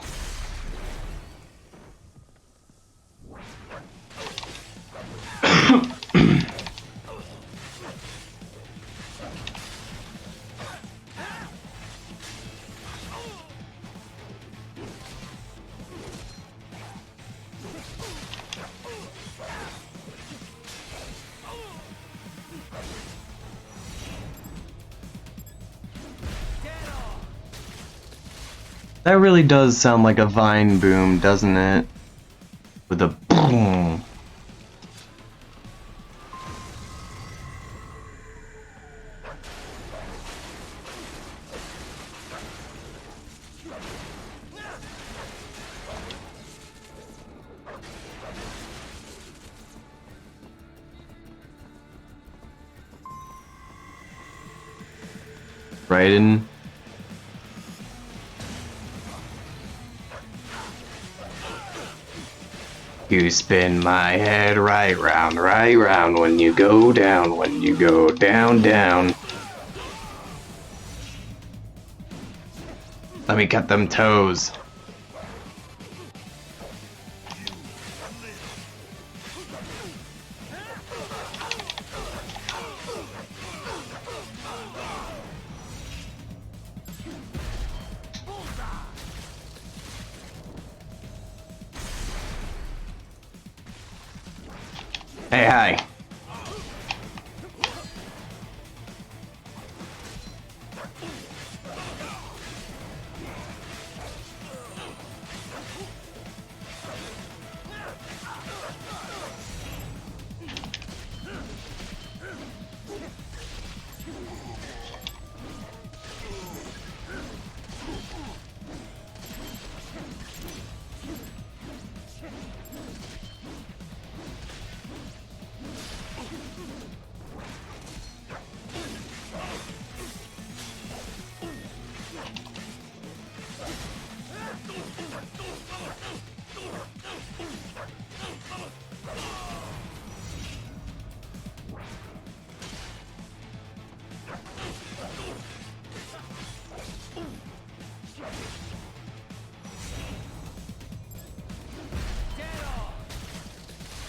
That really does sound like a vine boom, doesn't it? With a boom. Right in. You spin my head right round when you go down, down. Let me cut them toes. Hey, hi.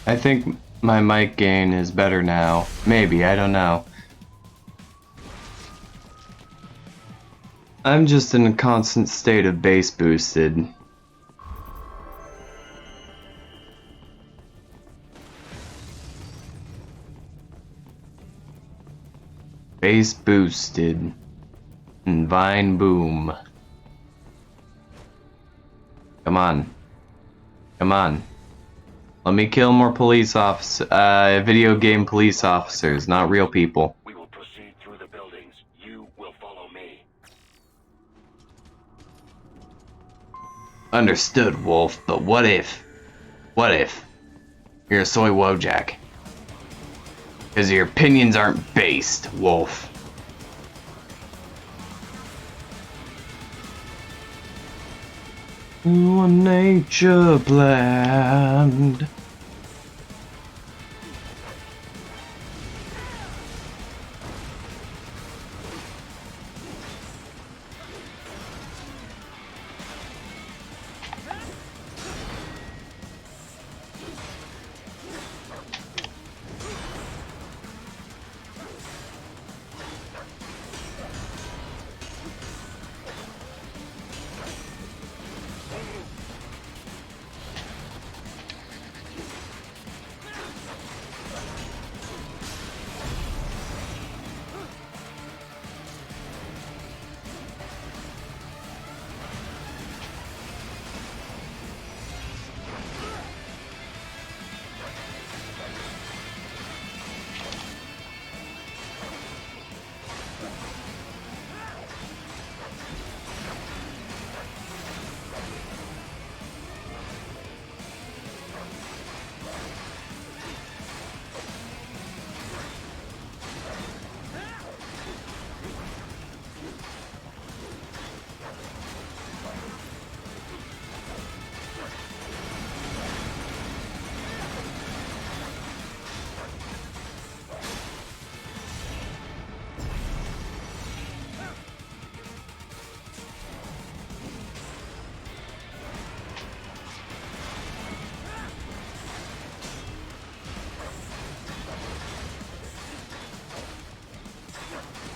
I think my mic gain is better now. Maybe, I don't know. I'm just in a constant state of bass boosted. Bass boosted. And vine boom. Come on. Come on. Let me kill more police officers, video game police officers, not real people. We will proceed through the buildings. You will follow me. Understood, Wolf, but what if you're a soy Wojak? Because your opinions aren't based, Wolf. A nature blend.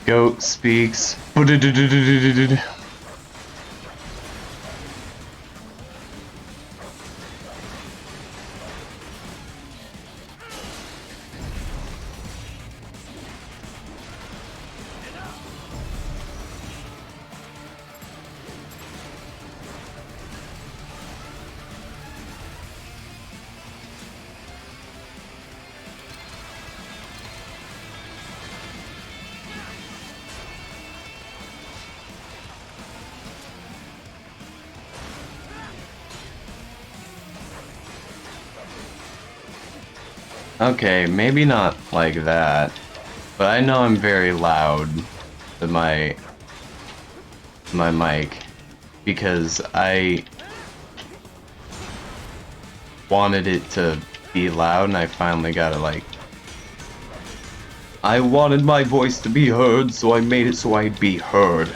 Goat speaks. Okay, maybe not like that, but I know I'm very loud with my mic because I wanted it to be loud and I finally got it like I wanted my voice to be heard, so I made it so I'd be heard.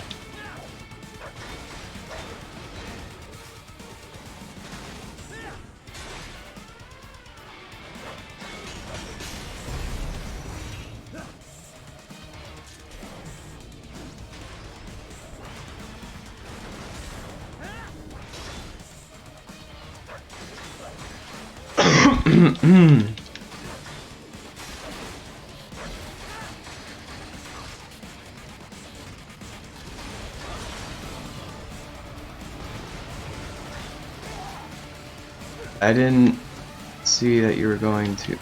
I didn't see that you were going to.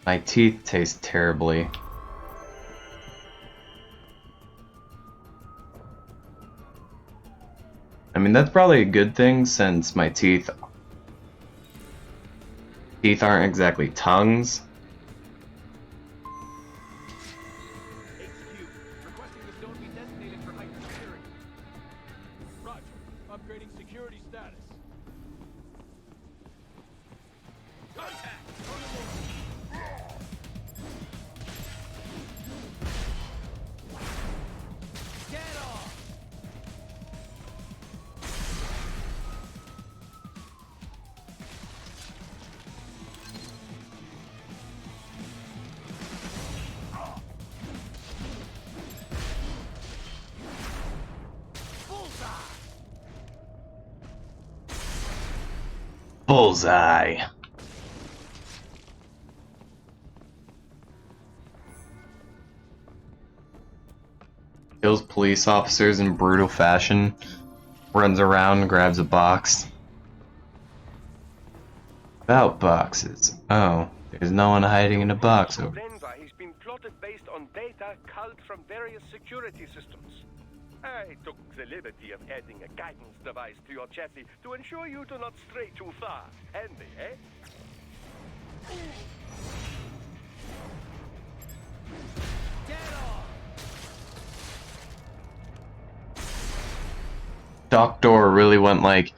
My teeth taste terribly. I mean, that's probably a good thing since my teeth aren't exactly tongues. HQ, requesting the zone be designated for heightened security. Roger. Upgrading security status. Contact! Get off! Bullseye. Kills police officers in brutal fashion. Runs around, grabs a box. About boxes. Oh, there's no one hiding in a box over. Denver has been plotted based on data culled from various security systems. I took the liberty of adding a guidance device to your chassis to ensure you do not stray too far. Handy, eh? Get off! Doctor really went like,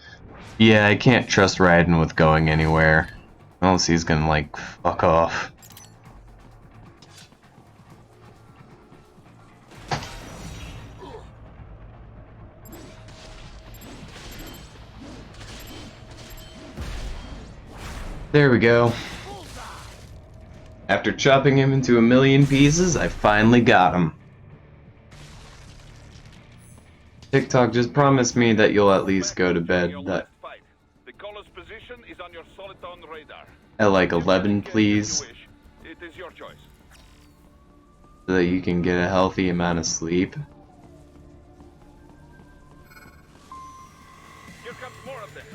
yeah, I can't trust Raiden with going anywhere. Unless he's gonna like, fuck off. There we go. After chopping him into a million pieces, I finally got him. TikTok just promised me that you'll at least go to bed The caller's position is on your soliton radar. at like 11, please, It is your choice. so that you can get a healthy amount of sleep. Here comes more of them.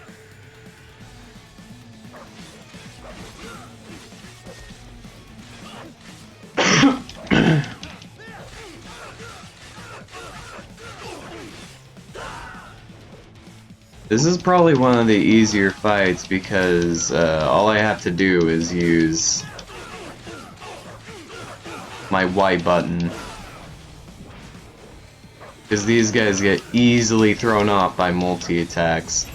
This is probably one of the easier fights because all I have to do is use my Y button. Because these guys get easily thrown off by multi-attacks.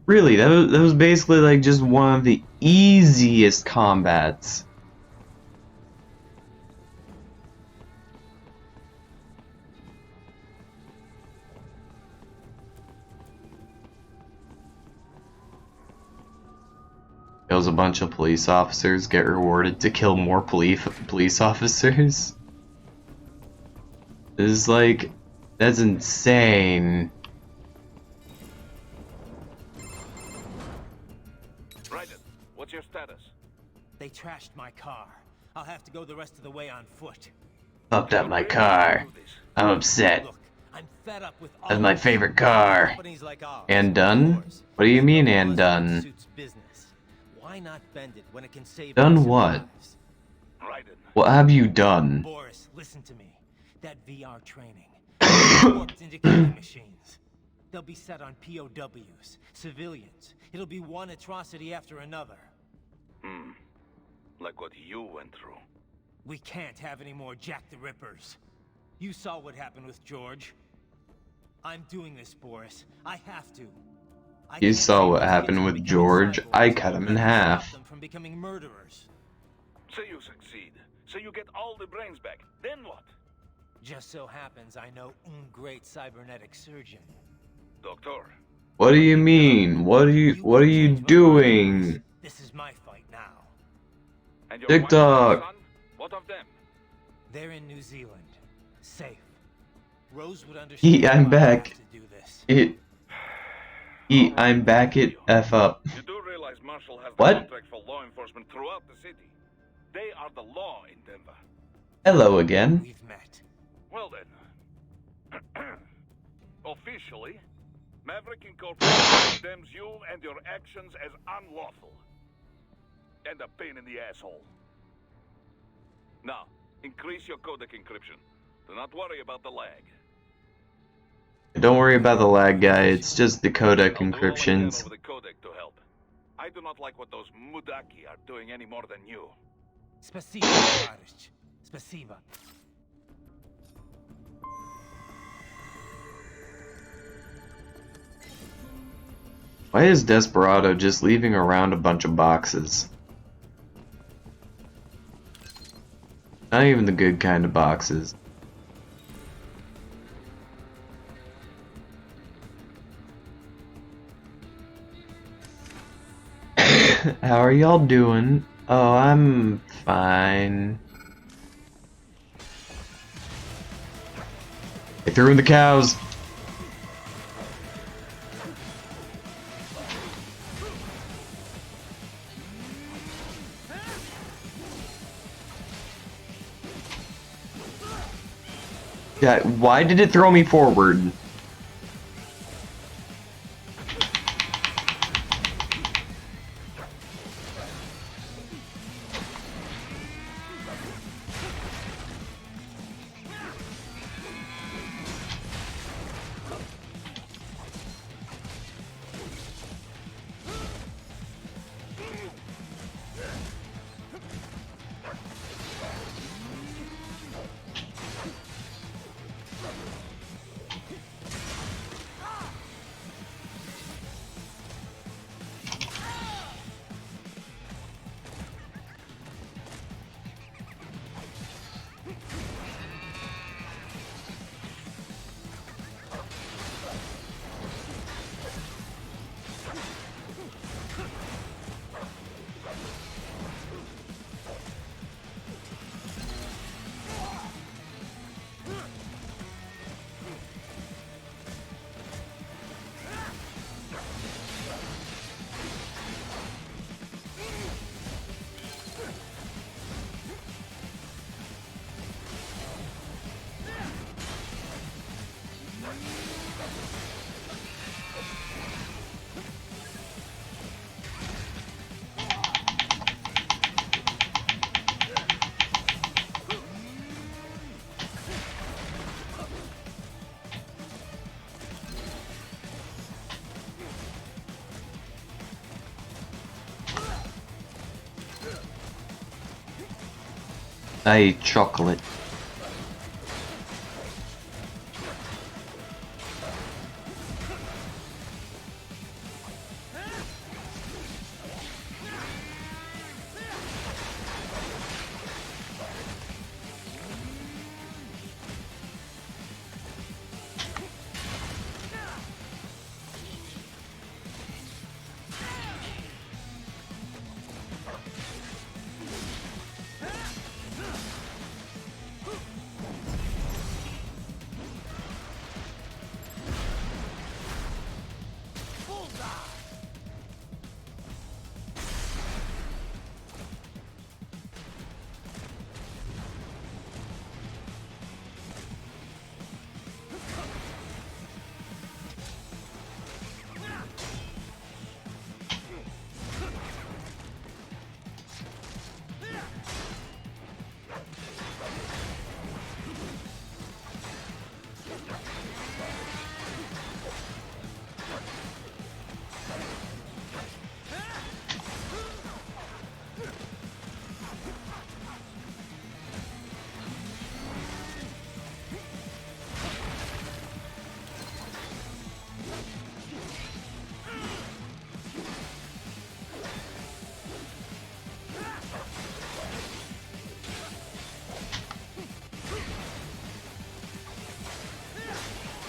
Really, that was basically like just one of the easiest combats. Kills a bunch of police officers, get rewarded to kill more police officers. It's like, that's insane. What's your status? They trashed my car. I'll have to go the rest of the way on foot. Fucked up my car. I'm upset. Look, I'm fed up with all That's my favorite car. companies like ours. And done? What do you mean and done? Why not bend it when it can save Done what? What have you done? Boris, listen to me. That VR training warped into killing machines. They'll be set on POWs, civilians. It'll be one atrocity after another. Like what you went through. We can't have any more Jack the Rippers. You saw what happened with George. I'm doing this, Boris. I have to. You saw what happened with George. I cut him in half. Them from becoming murderers. So you succeed. So you get all the brains back. Then what? Just so happens I know un great cybernetic surgeon. Doctor. What do you mean? What are you doing? This is my fight now. And your TikTok. wife and son? What of them? They're in New Zealand. Safe. Rose would understand. I'm why I have back. to do this. I'm back it F up. You do realize Marshall has What? the contract for law enforcement throughout the city. They are the law in Denver. Hello again. We've met. Well then. Officially, Maverick Incorporated condemns you and your actions as unlawful. And a pain in the asshole. Now, increase your codec encryption. Do not worry about the lag. Don't worry about the lag, guy. It's just the codec I'll do all I can encryptions. over the codec to help. I do not like what those Mudaki are doing any more than you. Spasiba, товарищ. Spasiba. Why is Desperado just leaving around a bunch of boxes? Not even the good kind of boxes. How are y'all doing? Oh, I'm fine. They threw in the cows. Yeah, why did it throw me forward? I eat chocolate.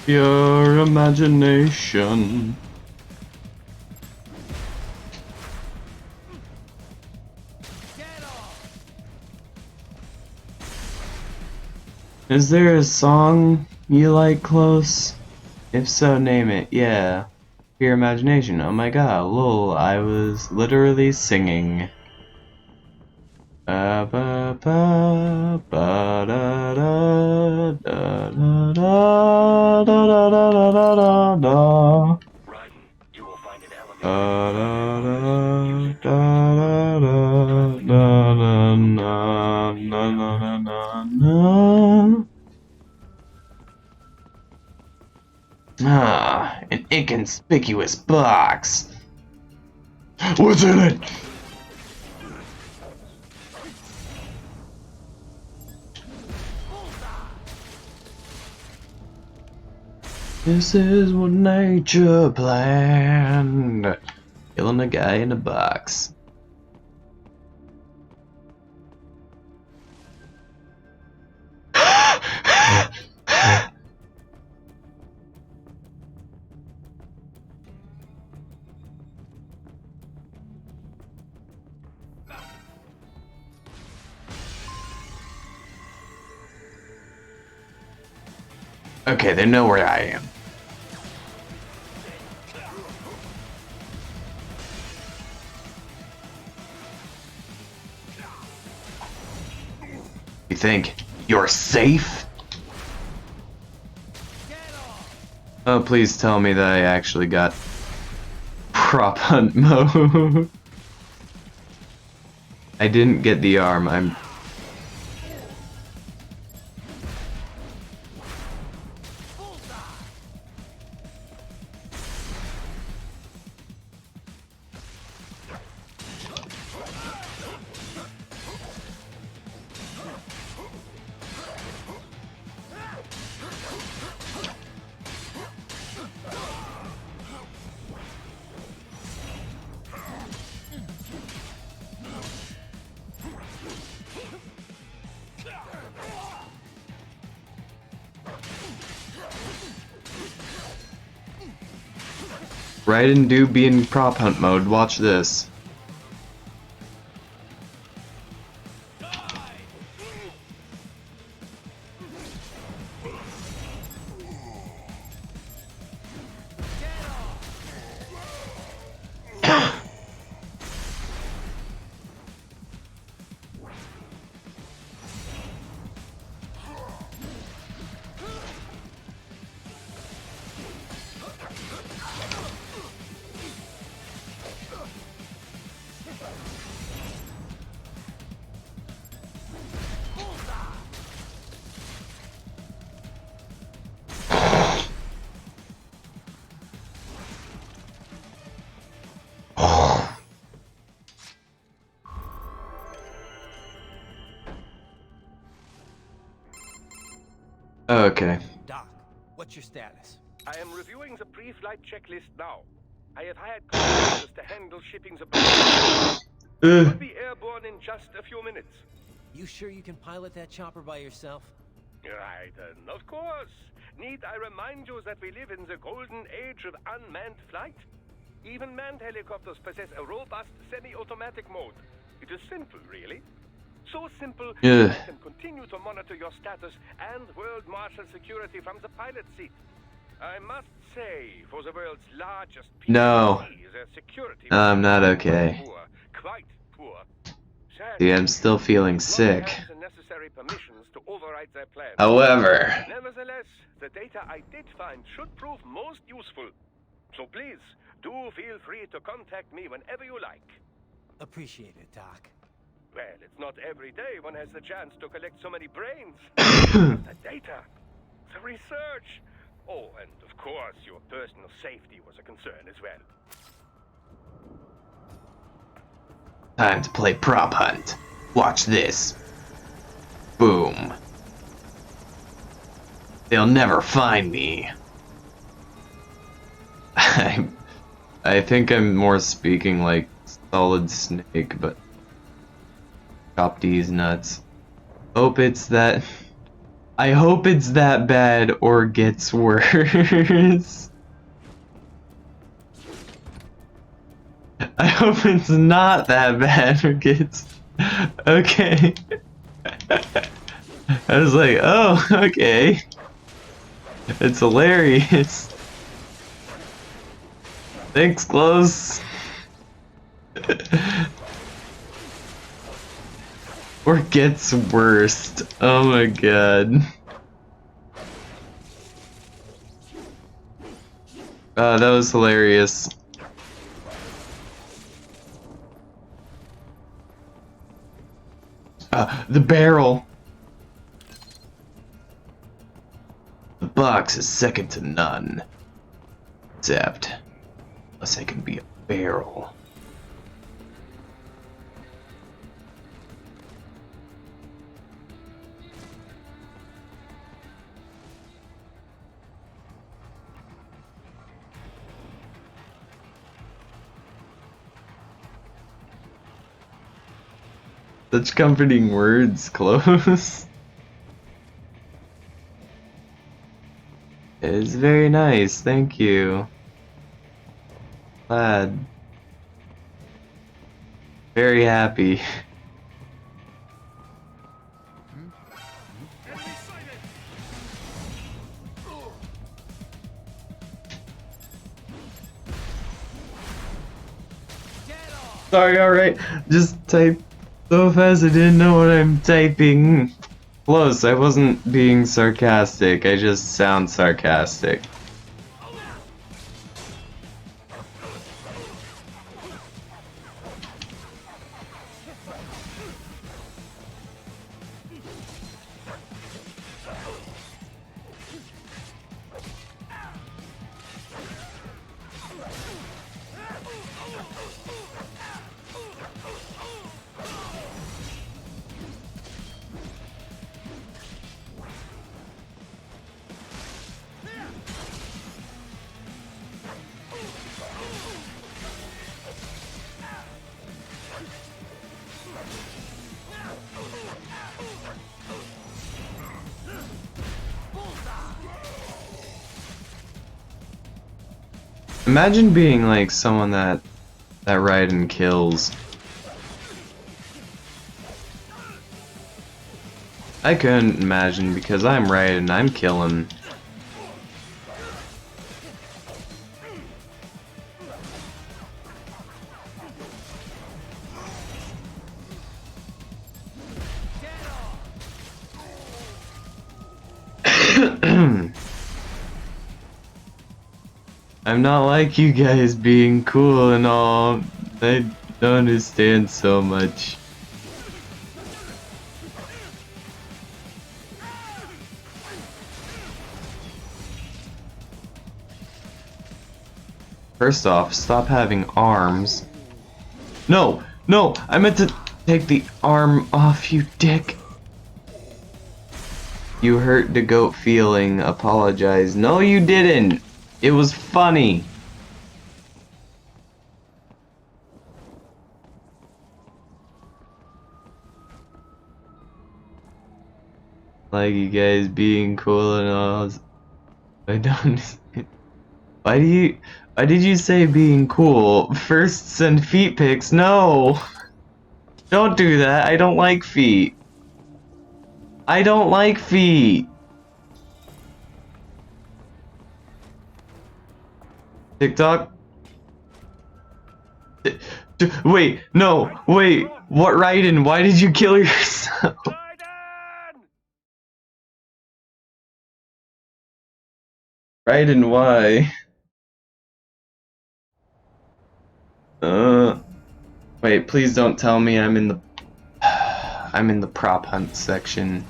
Your imagination. Is there a song you like close? If so, name it. Yeah. Your imagination. Oh my god, lol, I was literally singing. Ba ba ba ba da da da da da da da da da da. Raiden, you will find an Da elevator. da da da da da na na na na na. Ah, an inconspicuous box. What's in it? This is what nature planned. Killing a guy in a box. Okay, they know where I am. You think you're safe? Oh, please tell me that I actually got prop hunt mode. I didn't get the arm. I'm... Raiden do be in prop hunt mode. Watch this. Okay. Doc, what's your status? I am reviewing the pre-flight checklist now. I have hired contractors to handle shipping the plane. We'll be airborne in just a few minutes. You sure you can pilot that chopper by yourself? Right, of course. Need I remind you that we live in the golden age of unmanned flight? Even manned helicopters possess a robust semi-automatic mode. It is simple, really. So simple that I can continue to monitor your status and world marshal security from the pilot seat. I must say, for the world's largest No. their security I'm not okay. poor, quite poor. See, I'm still feeling Not sick. have the necessary permissions to override their plans. However, Nevertheless, the data I did find should prove most useful. So please, do feel free to contact me whenever you like. Appreciate it, Doc. Well, it's not every day one has the chance to collect so many brains. The data, the research. Oh, and of course, your personal safety was a concern as well. time to play prop hunt. Watch this. Boom. They'll never find me. I think I'm more speaking like Solid Snake, but chop these nuts. Hope it's that. I hope it's that bad or gets worse. I hope it's not that bad or gets. Okay. I was like, oh, okay. It's hilarious. Thanks, Close. Or gets worse. Oh my god. That was hilarious. The barrel. The box is second to none. Except, unless I can be a barrel. Such comforting words, Close. It's very nice, thank you. Glad. Very happy. Sorry, alright. Just type so fast I didn't know what I'm typing. Close, I wasn't being sarcastic, I just sound sarcastic. Imagine being like someone that Raiden kills. I couldn't imagine because I'm Raiden, I'm killing. I'm not like you guys being cool and all. I don't understand so much. First off, stop having arms. No, no, I meant to take the arm off, you dick. You hurt the goat feeling. Apologize. No, you didn't. It was funny. Like you guys being cool and all. I don't. Why did you say being cool? First send feet pics. No. Don't do that. I don't like feet. I don't like feet. TikTok? Wait, no, wait. What, Raiden? Why did you kill yourself? Raiden, why? Wait, please don't tell me I'm in the prop hunt section.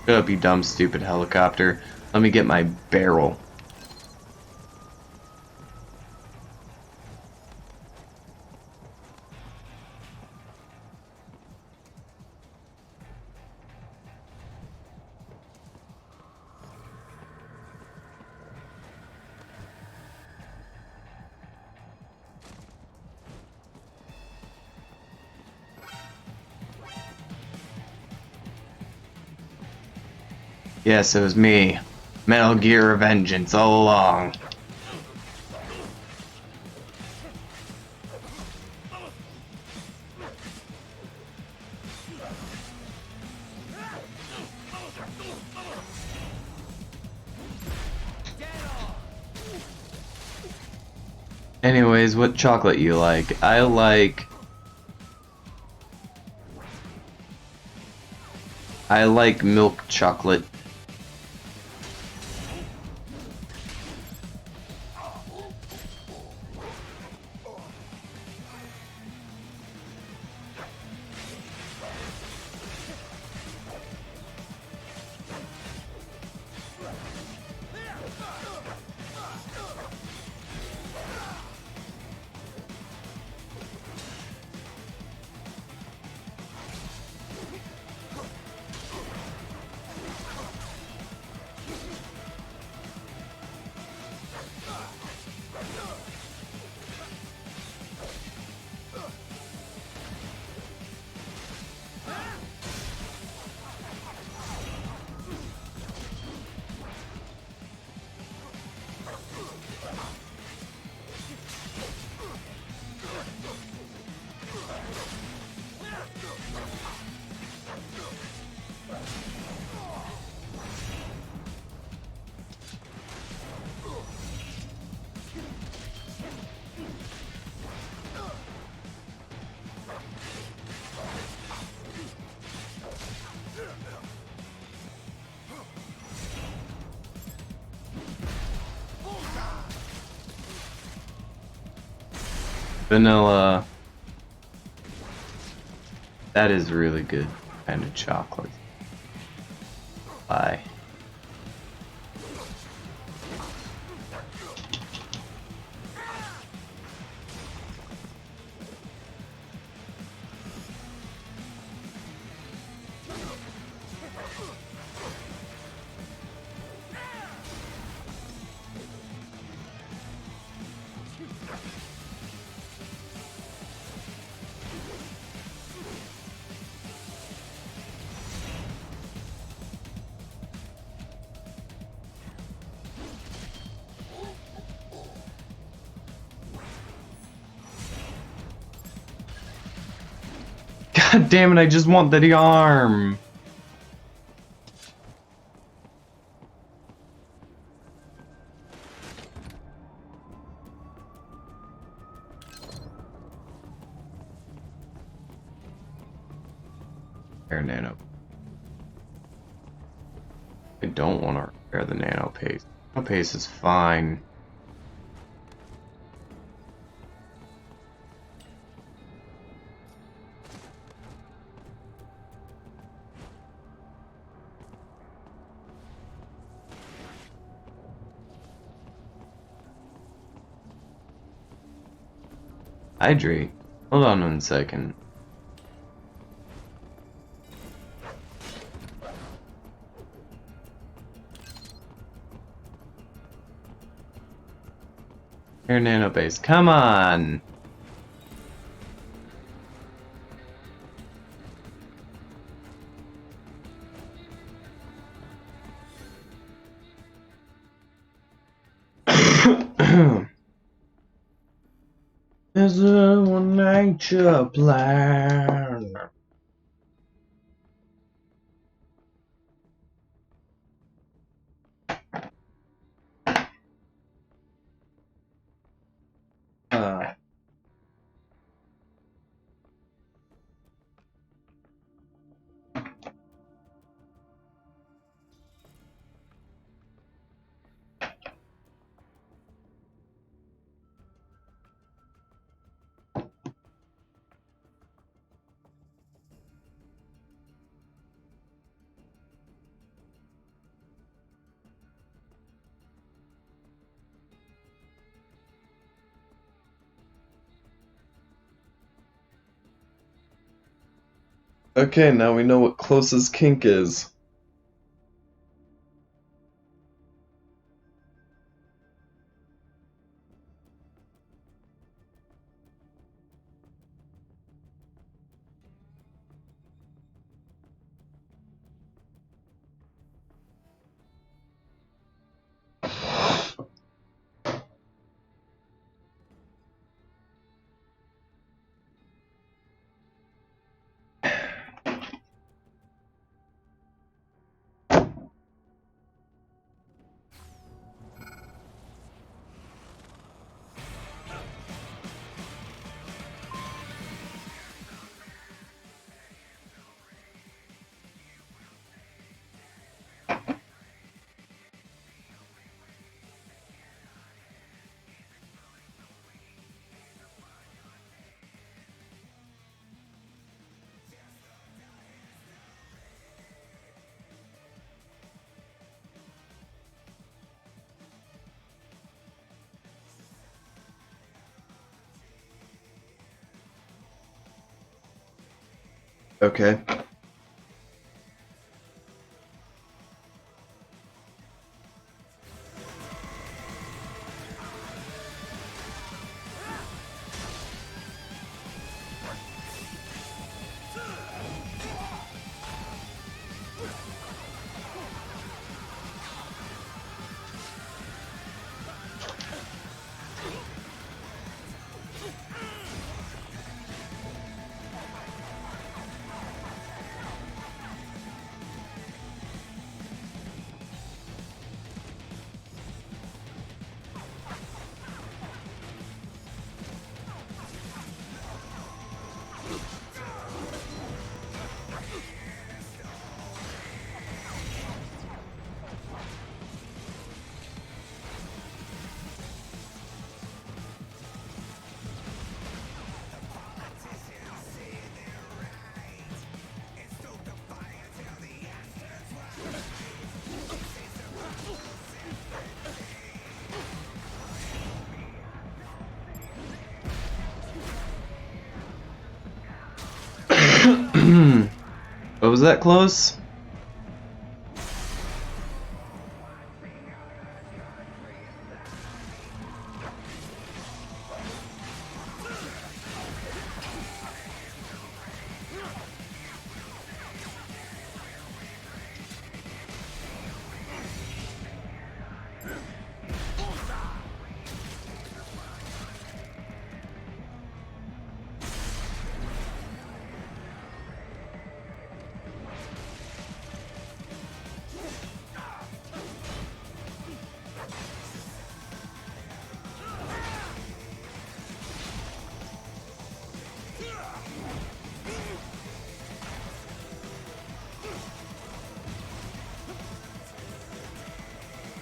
Shut up, you dumb, stupid helicopter. Let me get my barrel. Yes, it was me. Metal Gear Revengeance all along. Anyways, what chocolate you like? I like milk chocolate. Vanilla. That is really good kind of chocolate. Bye. God damn it, I just want the arm. Repair nano. I don't want to repair the nano paste. Nano paste is fine. Hydrate. Hold on 1 second. Air nanobase, come on! Is it one nature plan? Okay, now we know what closest kink is. Okay. What was that close?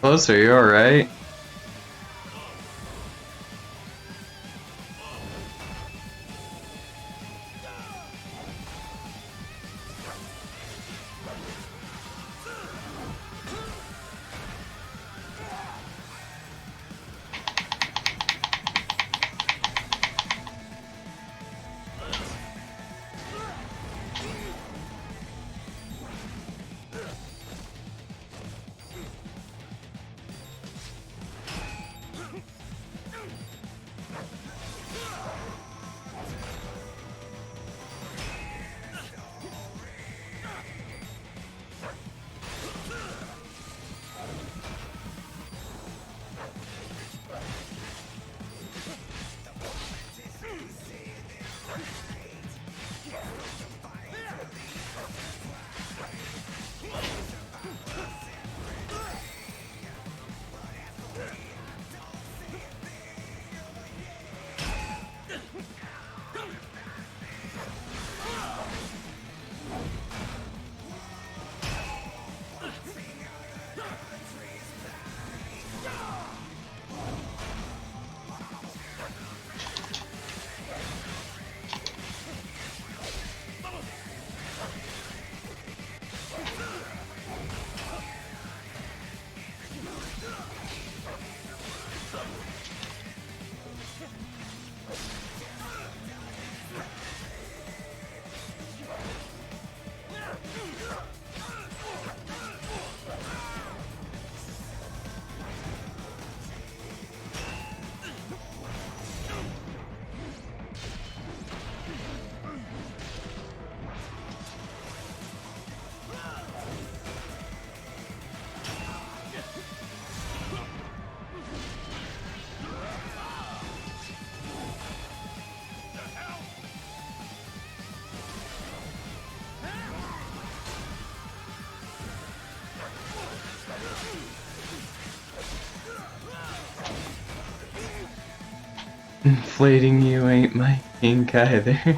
Closer, you alright? Inflating you ain't my kink either.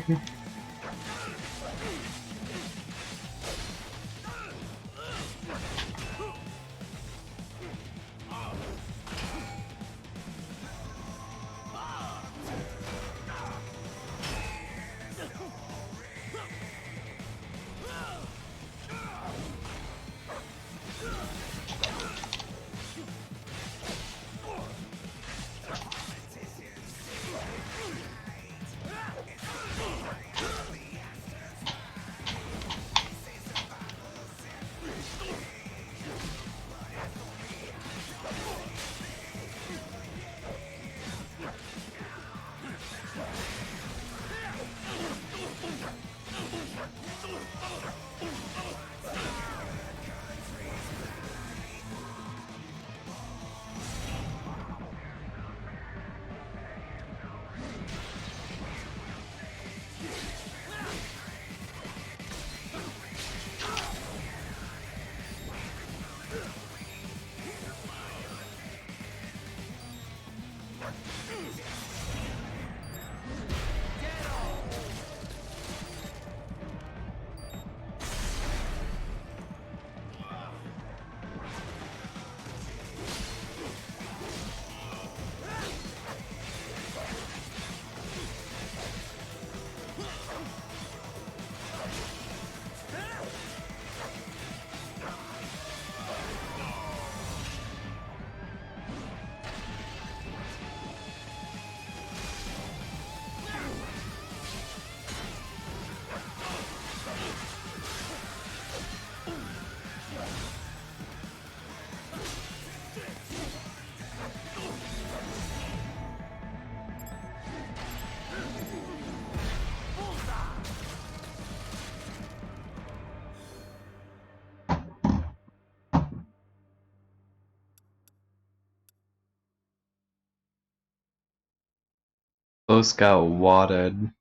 Close got wadded.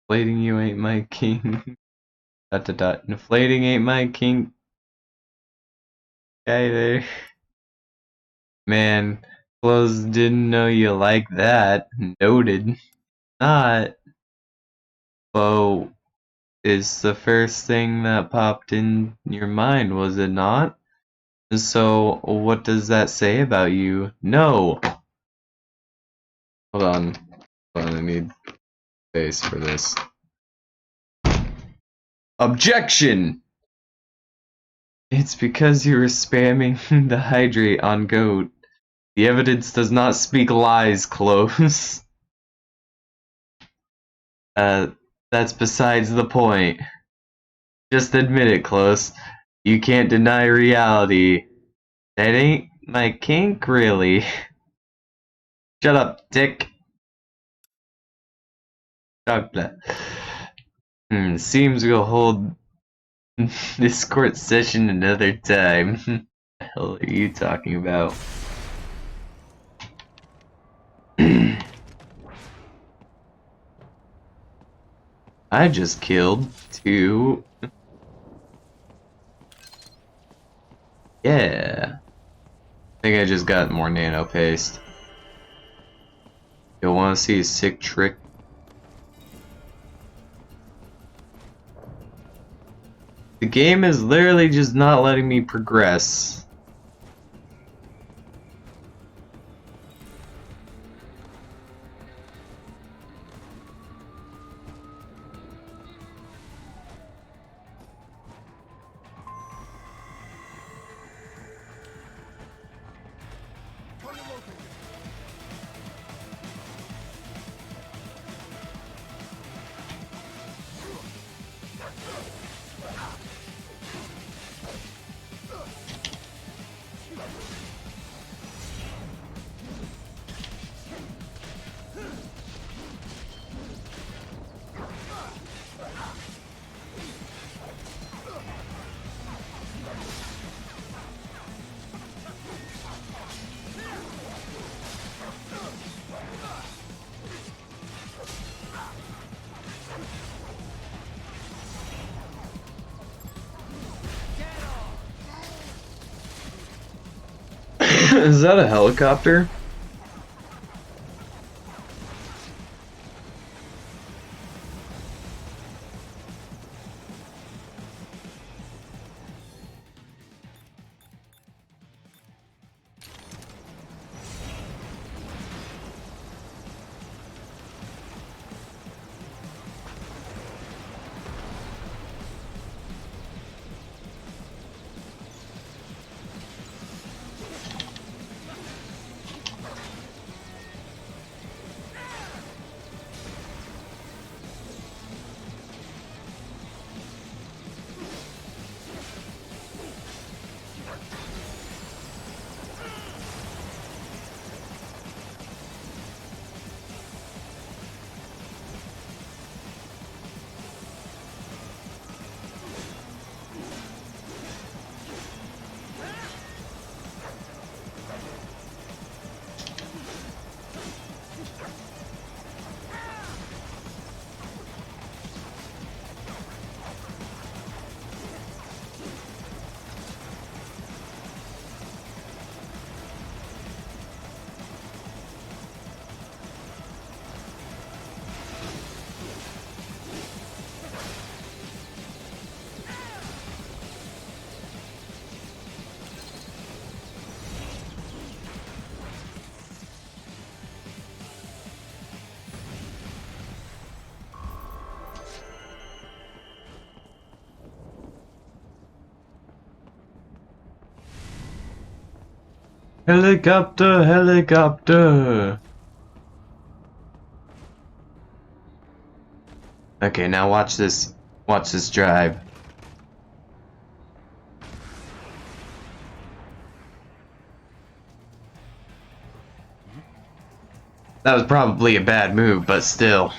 Inflating you ain't my king. Dot dot dot. Inflating ain't my king. Either. Man, clothes didn't know you like that. Noted. Not. Well, is the first thing that popped in your mind, was it not? So, what does that say about you? No! Hold on. Hold on, I need space for this. Objection! It's because you were spamming the hydrate on Goat. The evidence does not speak lies, Close. That's besides the point. Just admit it, Close. You can't deny reality. That ain't my kink, really. Shut up, Dick. Chocolate. Seems we'll hold this court session another time. What the hell are you talking about? I just killed 2. Yeah. I think I just got more nano paste. You'll want to see a sick trick? The game is literally just not letting me progress. Is that a helicopter? Helicopter, helicopter. Okay, now watch this. Watch this drive. That was probably a bad move, but still.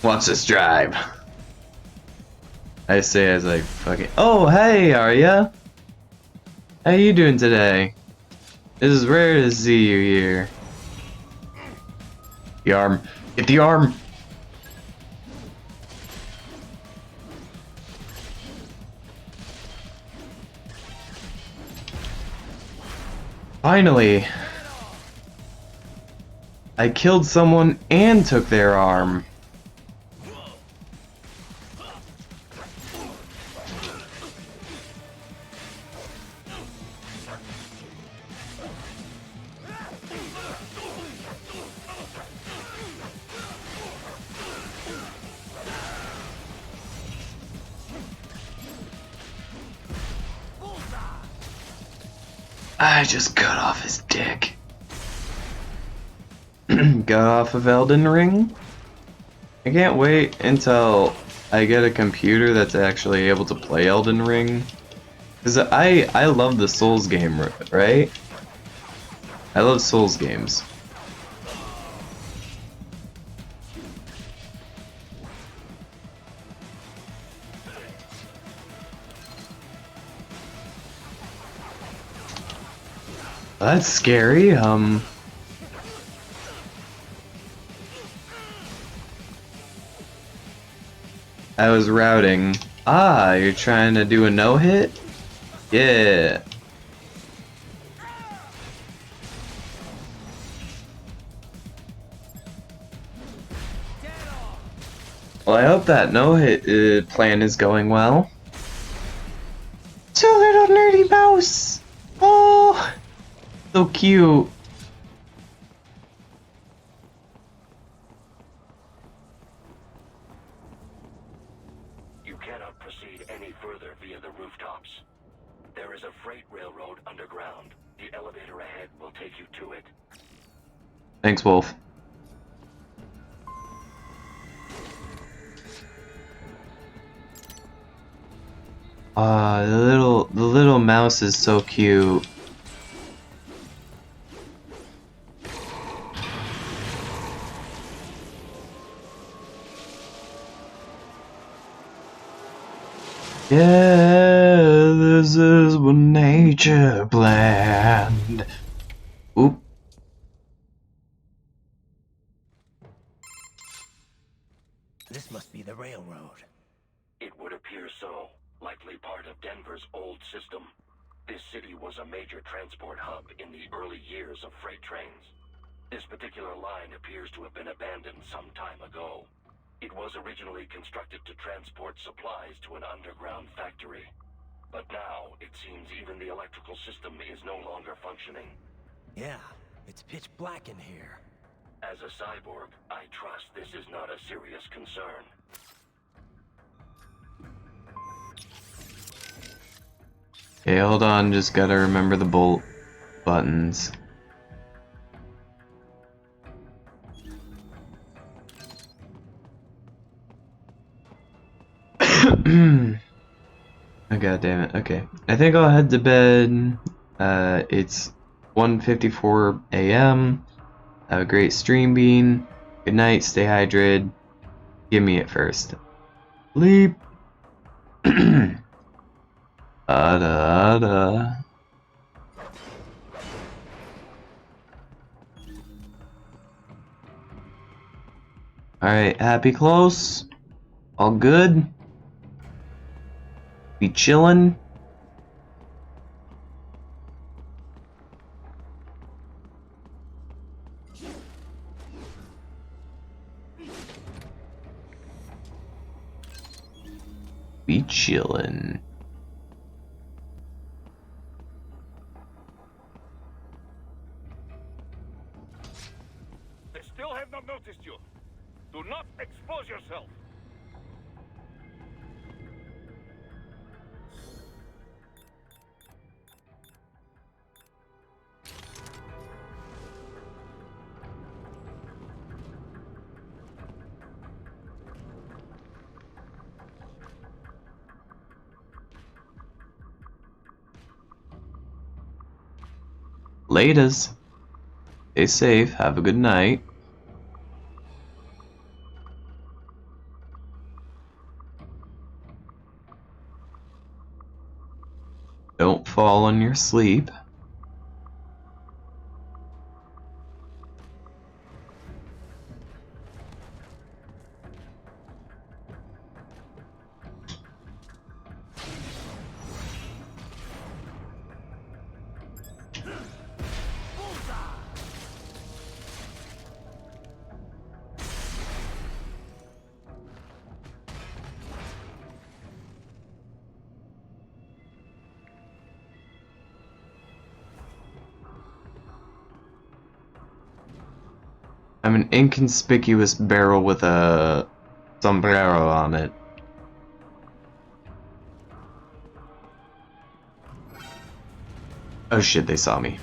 Watch this drive. I say as I fucking. Oh, hey, Arya. How you doing today? It is rare to see you here. The arm. Get the arm. Finally. I killed someone and took their arm. I just cut off his dick. Got off of Elden Ring? I can't wait until I get a computer that's actually able to play Elden Ring. Cause I love the Souls game, right? I love Souls games. That's scary. I was routing. Ah, you're trying to do a no-hit? Yeah. Well, I hope that no-hit plan is going well. Two little nerdy mouse! Oh! So cute. You cannot proceed any further via the rooftops. There is a freight railroad underground. The elevator ahead will take you to it. Thanks, Wolf. The little mouse is so cute. Yeah, this is what nature planned. Oop. This must be the railroad. It would appear so. Likely part of Denver's old system. This city was a major transport hub in the early years of freight trains. This particular line appears to have been abandoned some time ago. It was originally constructed to transport supplies to an underground factory. But now, it seems even the electrical system is no longer functioning. Yeah, it's pitch black in here. As a cyborg, I trust this is not a serious concern. Okay, hold on, just gotta remember the bolt buttons. Oh, god damn it. Okay. I think I'll head to bed. It's 1:54 a.m. Have a great stream, Bean. Good night, stay hydrated. Give me it first. Sleep. Da. Alright, happy close. All good. Be chillin'. Be chillin'. They still have not noticed you. Do not up! Expose yourself! Laters. Stay safe. Have a good night. Don't fall in your sleep. I'm an inconspicuous barrel with a sombrero on it. Oh shit, they saw me.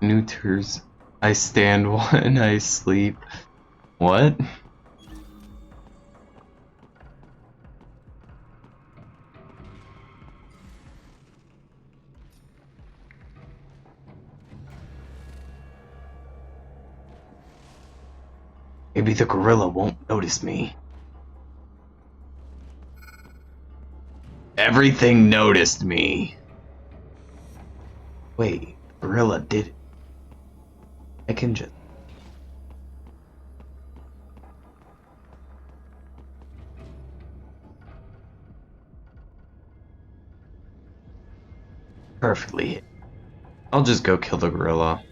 Neuters. I stand when I sleep. What? Maybe the gorilla won't notice me. Everything noticed me. Wait, gorilla did it. I can just... perfectly hit. I'll just go kill the gorilla.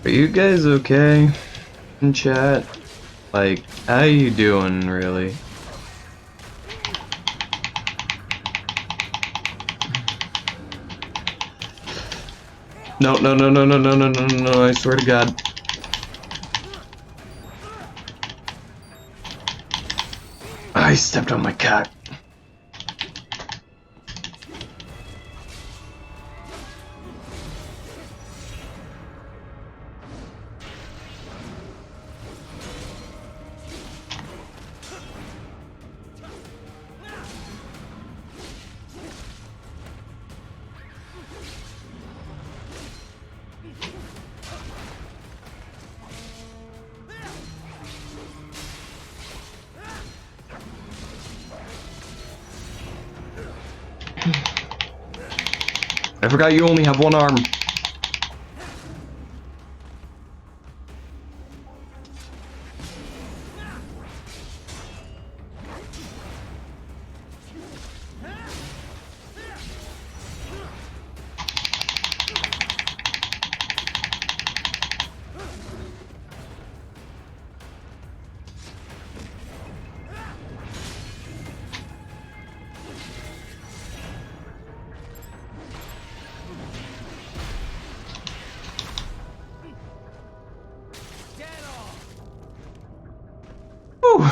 Are you guys okay in chat? Like, how you doing, really? No, no, no, no, no, no, no, no, no, I swear to God. I stepped on my cat. I forgot you only have one arm. Whew.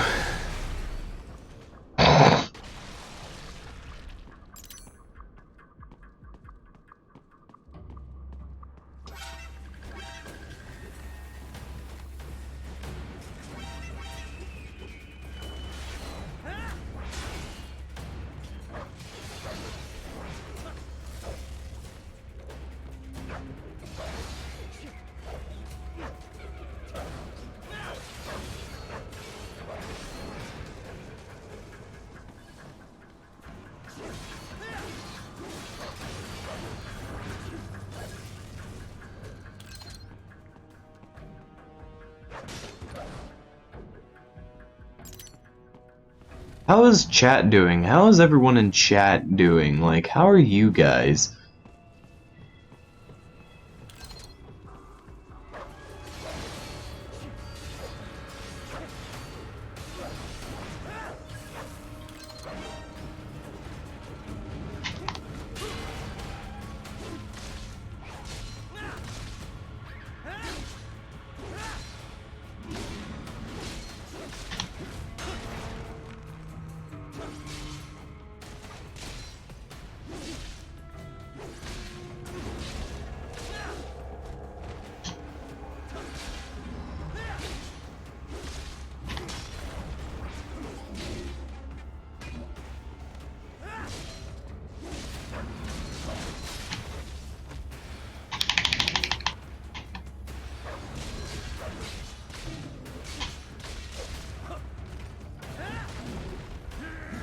How is chat doing? How is everyone in chat doing? Like, how are you guys?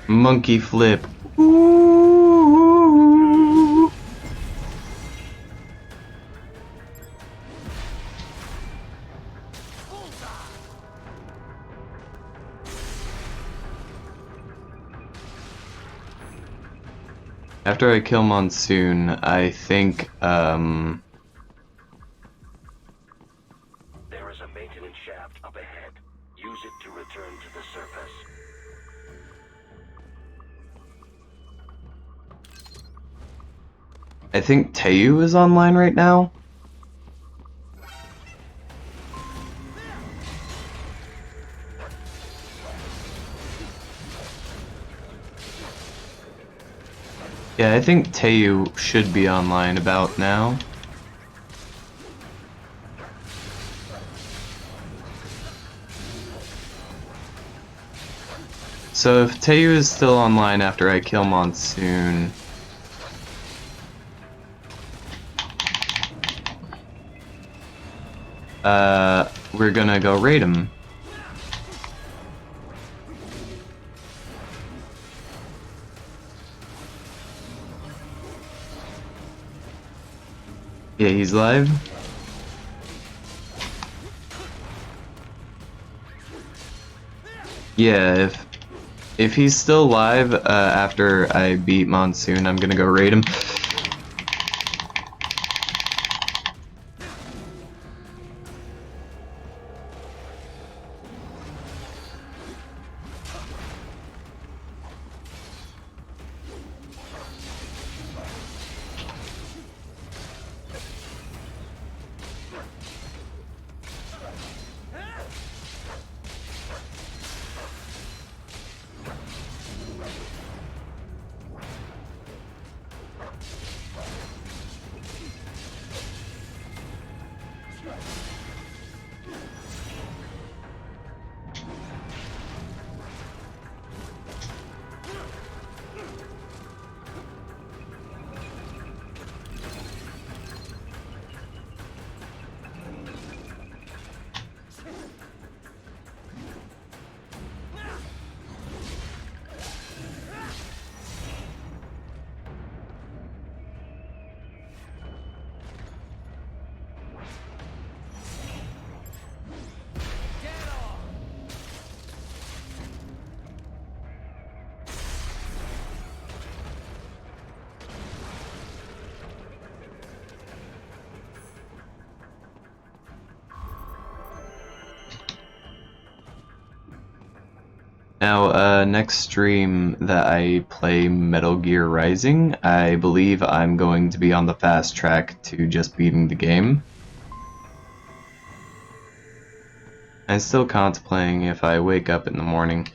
Monkey flip. Ooh. After I kill Monsoon, I think, There is a maintenance shaft up ahead. Use it to return to the surface. I think Teu is online right now. Yeah, I think Teu should be online about now. So if Teu is still online after I kill Monsoon... we're gonna go raid him. Yeah, he's live. Yeah, if he's still live after I beat Monsoon, I'm gonna go raid him. Now, next stream that I play Metal Gear Rising, I believe I'm going to be on the fast track to just beating the game. I'm still contemplating if I wake up in the morning.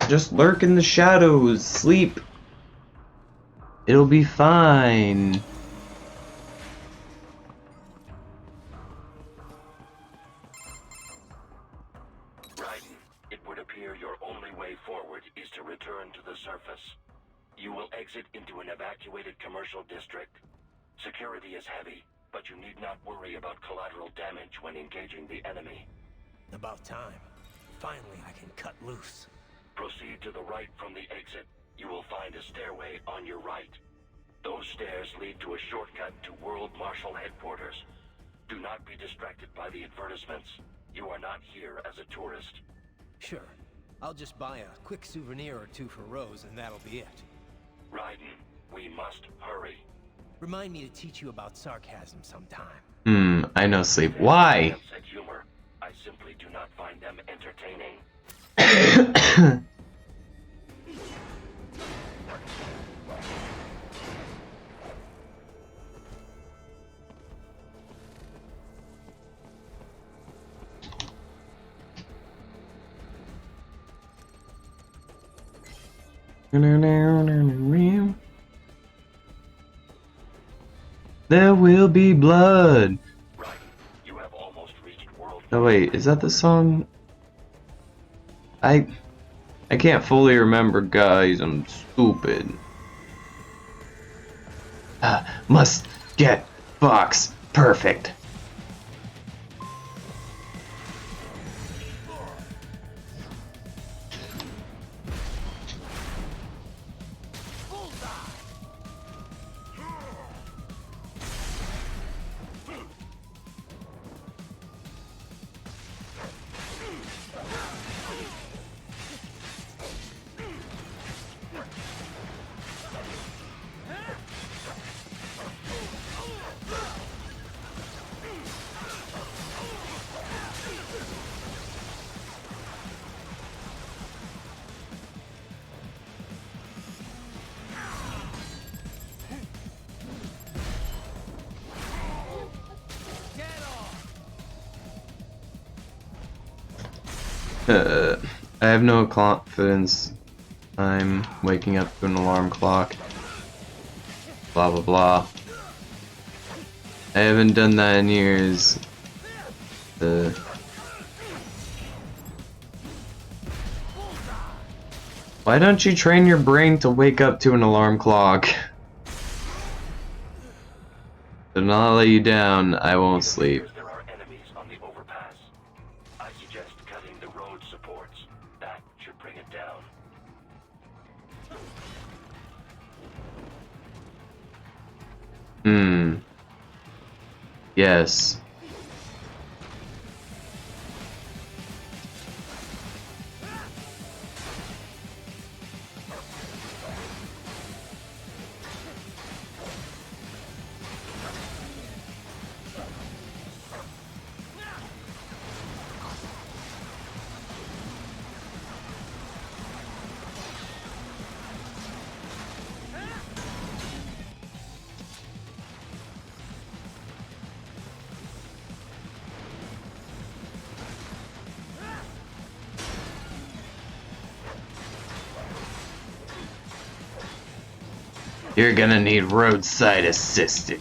Just lurk in the shadows, sleep. It'll be fine. Raiden, it would appear your only way forward is to return to the surface. You will exit into an evacuated commercial district. Security is heavy, but you need not worry about collateral damage when engaging the enemy. About time. Finally, I can cut loose. Proceed to the right from the exit. You will find a stairway on your right. Those stairs lead to a shortcut to World Marshal Headquarters. Do not be distracted by the advertisements. You are not here as a tourist. Sure. I'll just buy a quick souvenir or two for Rose, and that'll be it. Raiden, we must hurry. Remind me to teach you about sarcasm sometime. I know sleep. Why? Said humor. I simply do not find them entertaining. There will be blood. Raiden, you have almost reached world. Oh wait, is that the song? I can't fully remember, guys. I'm stupid. Must get box perfect. I have no confidence. I'm waking up to an alarm clock. Blah blah blah. I haven't done that in years. Why don't you train your brain to wake up to an alarm clock? To not let you down, I won't sleep. There are enemies on the overpass. I suggest cutting the road supports. That should bring it down. Yes. You're gonna need roadside assistance.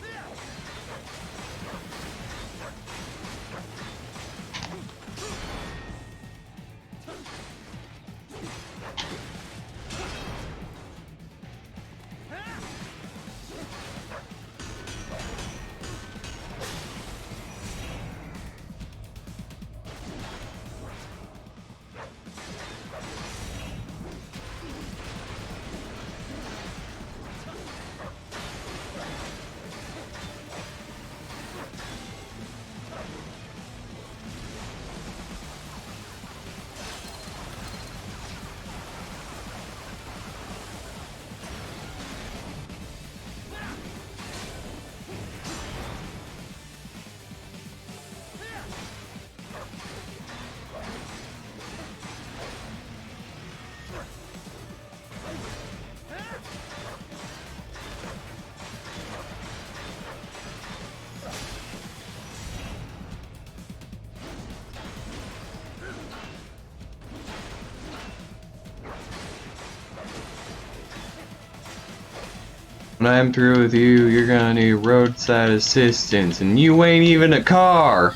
When I'm through with you, you're gonna need roadside assistance, and you ain't even a car!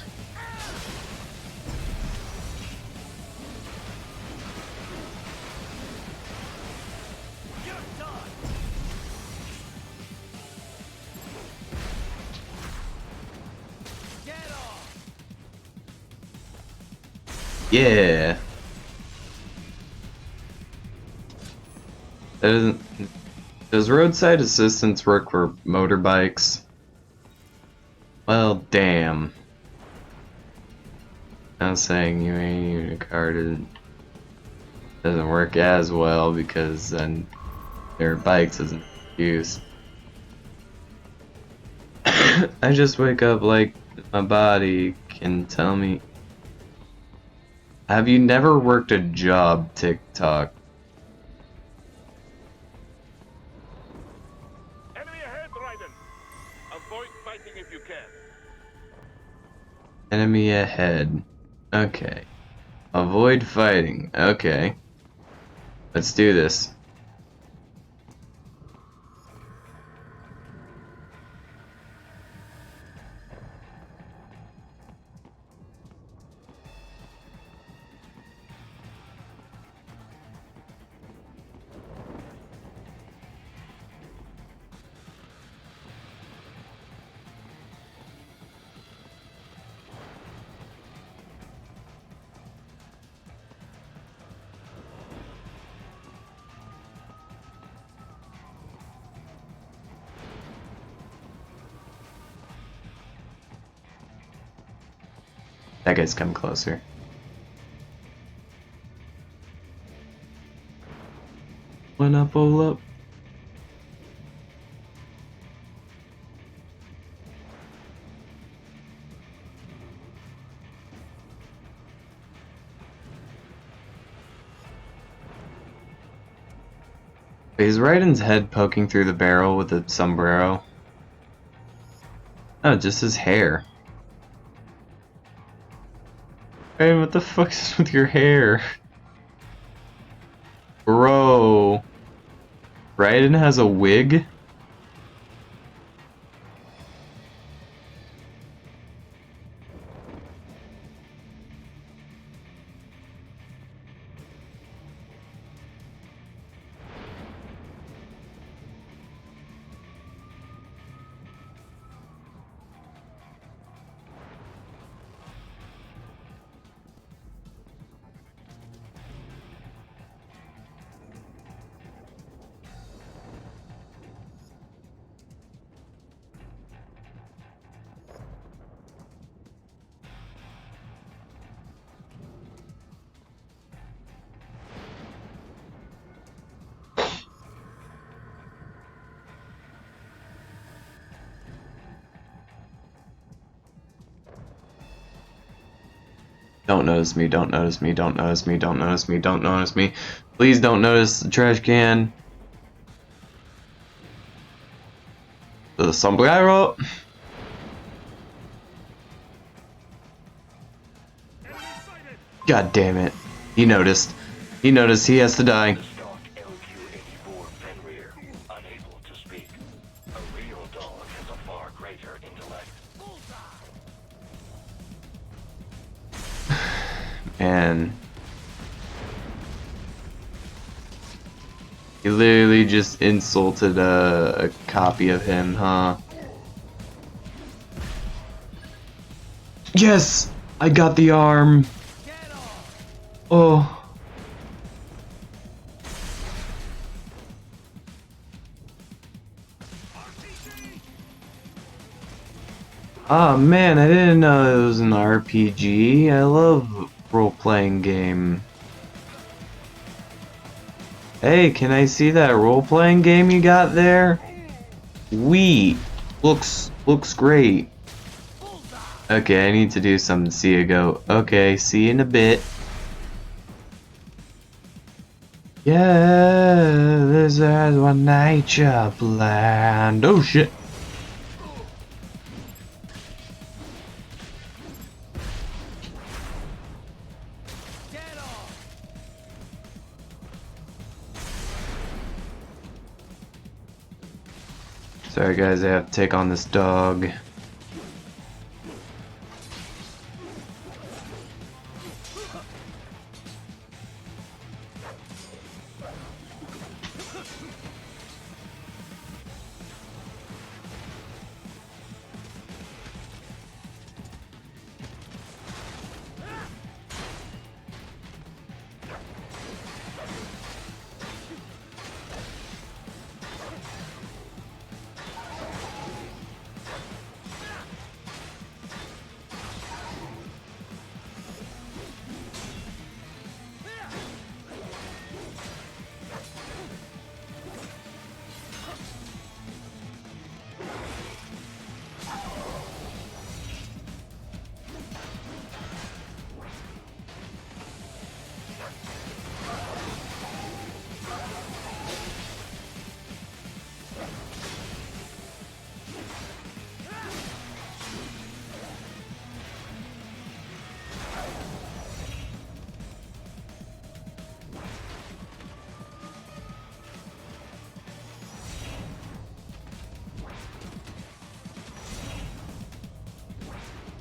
Yeah. That doesn't. Does roadside assistance work for motorbikes? Well, damn. I'm saying you ain't even a car doesn't work as well because then their bikes isn't use. I just wake up like my body can tell me. Have you never worked a job, TikTok? Enemy ahead, Raiden. Avoid fighting if you can. Enemy ahead. Okay. Avoid fighting. Okay. Let's do this. That guy's come closer. When I pull up. Is Raiden's head poking through the barrel with a sombrero? Oh, just his hair. Hey, what the fuck is with your hair? Bro. Raiden has a wig? Don't notice me, don't notice me, don't notice me, don't notice me, don't notice me. Please don't notice the trash can. The sombrero. God damn it. He noticed. He noticed he has to die. Stock LQ-84 Fenrir, unable to speak. A real dog has a far greater intellect. And he literally just insulted a copy of him, huh? Yes! I got the arm! Oh. Ah man, I didn't know it was an RPG. I love role-playing game. Hey, can I see that role-playing game you got there? Sweet. Looks great. Okay, I need to do something. See you go. Okay, see you in a bit. Yeah, this is what nature planned. Oh shit. Sorry guys, I have to take on this dog.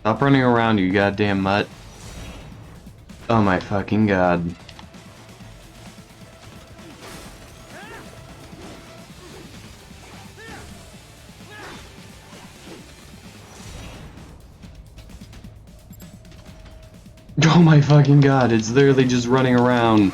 Stop running around, you goddamn mutt. Oh my fucking god. Oh my fucking god, it's literally just running around.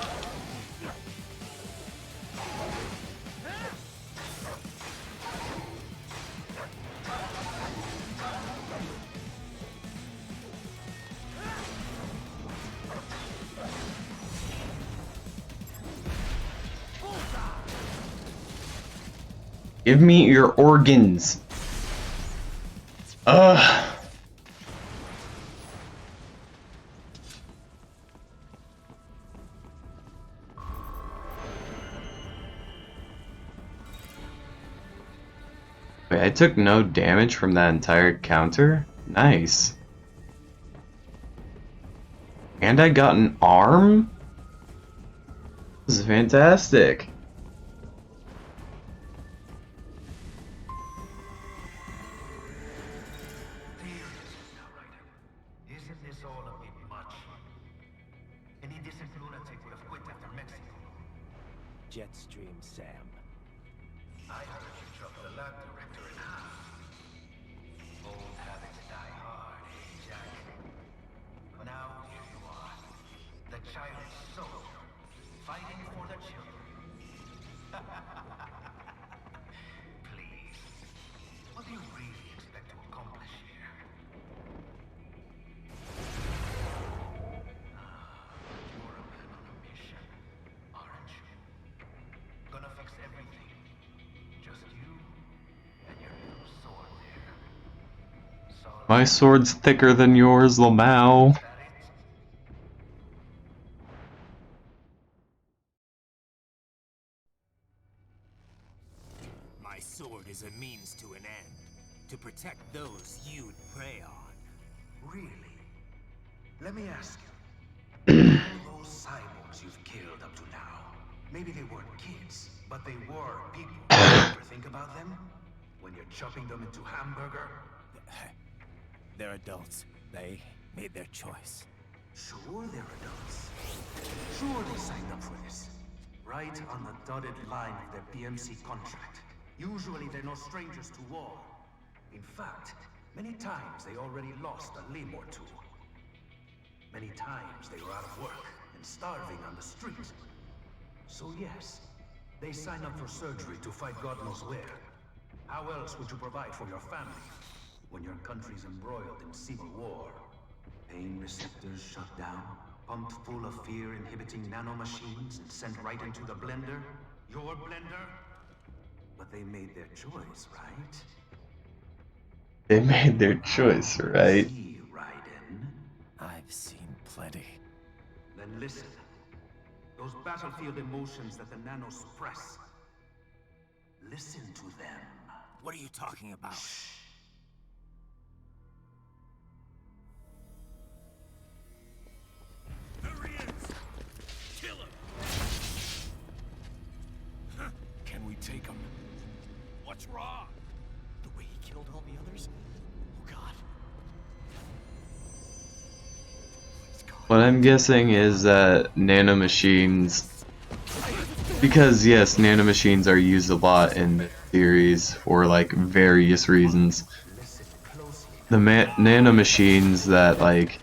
Give me your organs. Ugh. Wait, I took no damage from that entire counter? Nice. And I got an arm? This is fantastic. Isn't this all a bit much? Any decent lunatic would have quit after Mexico. Jetstream, Sam. I heard you chopped the lab director in half. Old habits die hard, eh, Jack? Now here you are, the child soldier, fighting for the children. Please, what do you really expect to accomplish here? You're a man on a mission, aren't you? Gonna fix everything. Just you and your little sword there. Solid. My sword's thicker than yours, Lamau. Is that it? My sword is a means to an end. To protect those you'd prey on. Really? Let me ask you. All those cyborgs you've killed up to now, maybe they weren't kids, but they were people. Ever think about them? When you're chopping them into hamburger? They're adults. They made their choice. Sure they're adults. Sure they signed up for this. Right on the dotted line of their BMC contract. Usually they're no strangers to war. In fact, many times they already lost a limb or two. Many times they were out of work and starving on the street. So yes, they sign up for surgery to fight God knows where. How else would you provide for your family when your country's embroiled in civil war? Pain receptors shut down, pumped full of fear-inhibiting nanomachines and sent right into the blender? Your blender? But they made their choice, right? They made their choice, right? See, Raiden? I've seen plenty. Then listen. Those battlefield emotions that the nanos suppress. Listen to them. What are you talking about? There he is! Kill him! Can we take him? What's wrong? way he killed all the others? Oh God. Please, God. What I'm guessing is that nanomachines, because yes, nanomachines are used a lot in this series for like various reasons. Listen closely. The nanomachines that like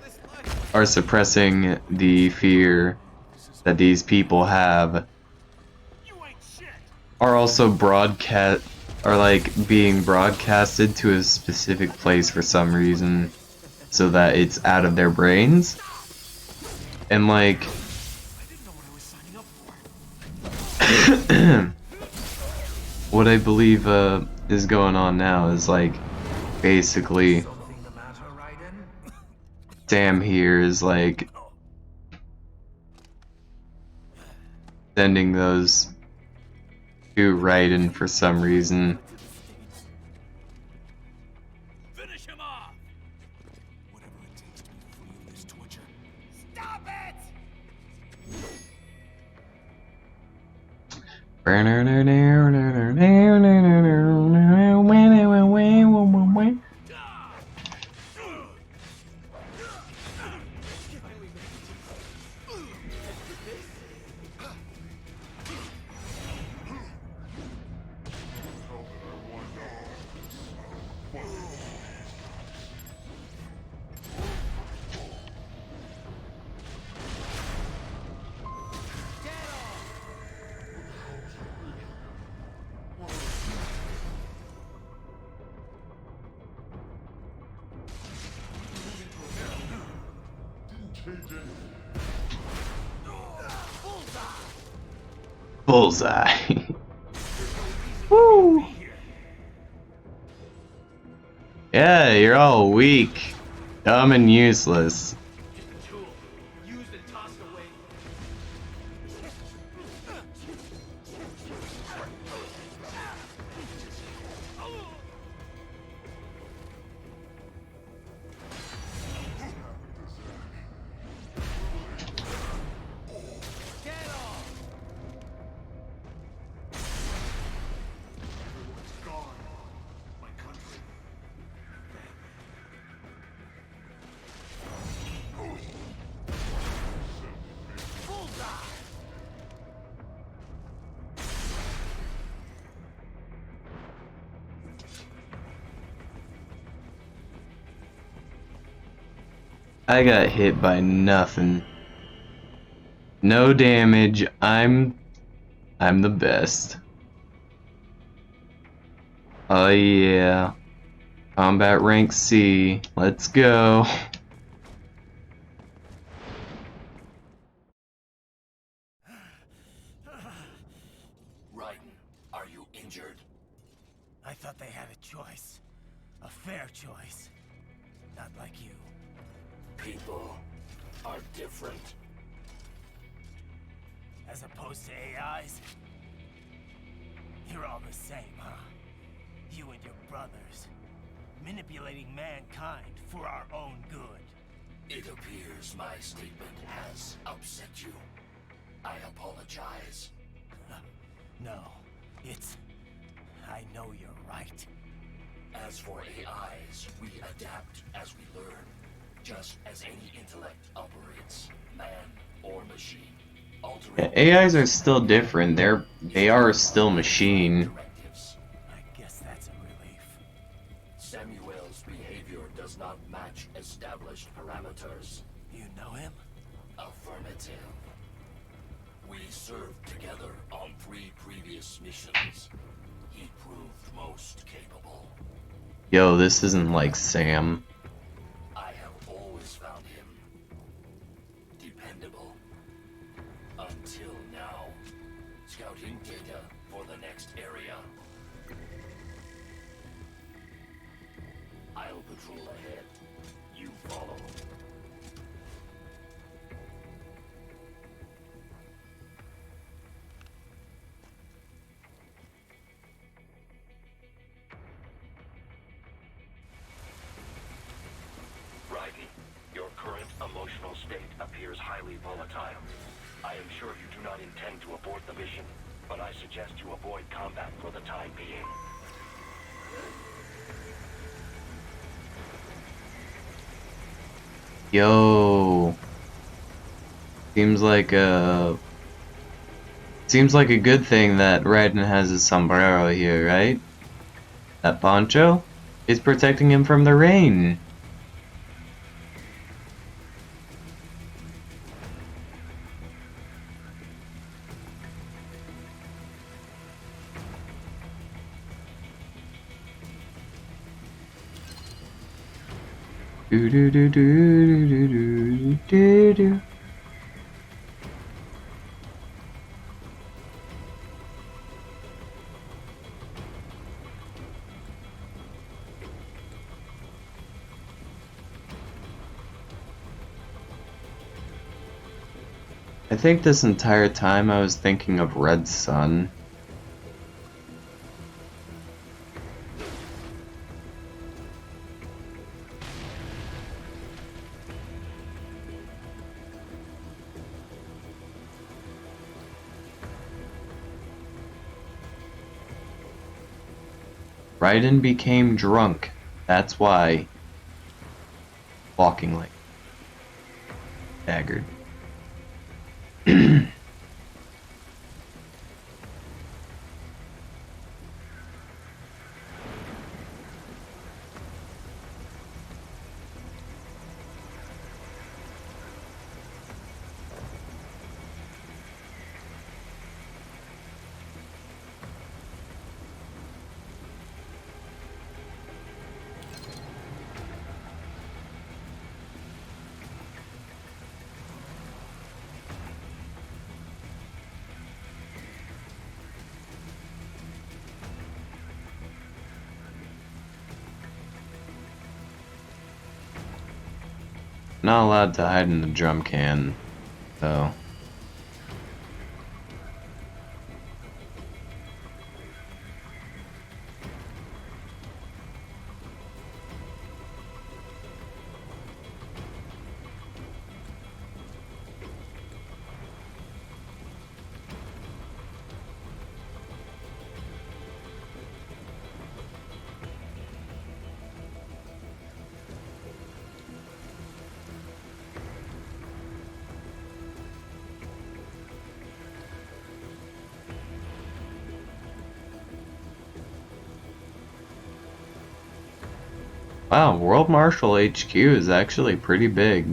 are suppressing the fear that these people have are also like being broadcasted to a specific place for some reason so that it's out of their brains. And like what I believe is going on now is like basically Something the matter, Raiden? Sam here is like sending those to Raiden for some reason. Finish him off! Whatever it takes to be free of this torture. Stop it! Bullseye. Woo! Yeah, you're all weak, dumb, and useless. Used and tossed away. I got hit by nothing. No damage. I'm the best. Oh yeah. Combat rank C. Let's go. Raiden, are you injured? I thought they had a choice. A fair choice. Not like you. People are different. As opposed to AIs? You're all the same, huh? You and your brothers. Manipulating mankind for our own good. It appears my statement has upset you. I apologize. No, it's... I know you're right. As for AIs, we adapt as we learn. Just as any intellect operates, man or machine. AIs are still different. They are still machine. I guess that's a relief. Samuel's behavior does not match established parameters. You know him? Affirmative. We served together on 3 previous missions. He proved most capable. Yo, this isn't like Sam. I have always found him dependable. Until now. Scouting data for the next area. I'll patrol ahead. You follow. Raiden, your current emotional state appears highly volatile. I am sure you do not intend to abort the mission, but I suggest you avoid combat for the time being. Yo. Seems like a good thing that Raiden has his sombrero here, right? That poncho is protecting him from the rain. Do do do do do do do do. I think this entire time I was thinking of Red Sun. Raiden became drunk. That's why. Walking like staggered. Not allowed to hide in the drum can, though. Wow, World Marshal HQ is actually pretty big.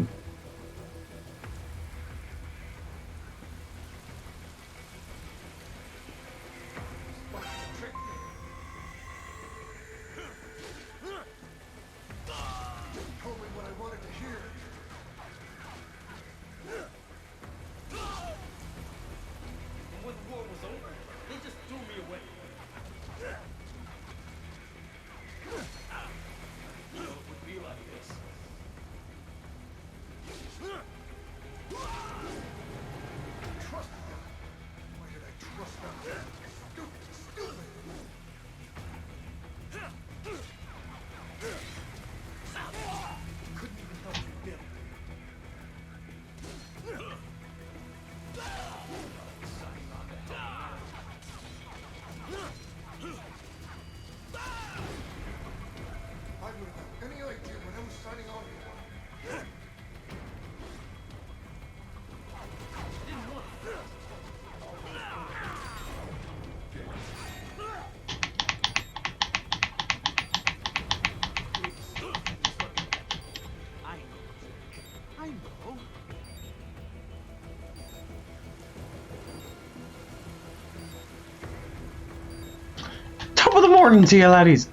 Top of the morning to you, laddies.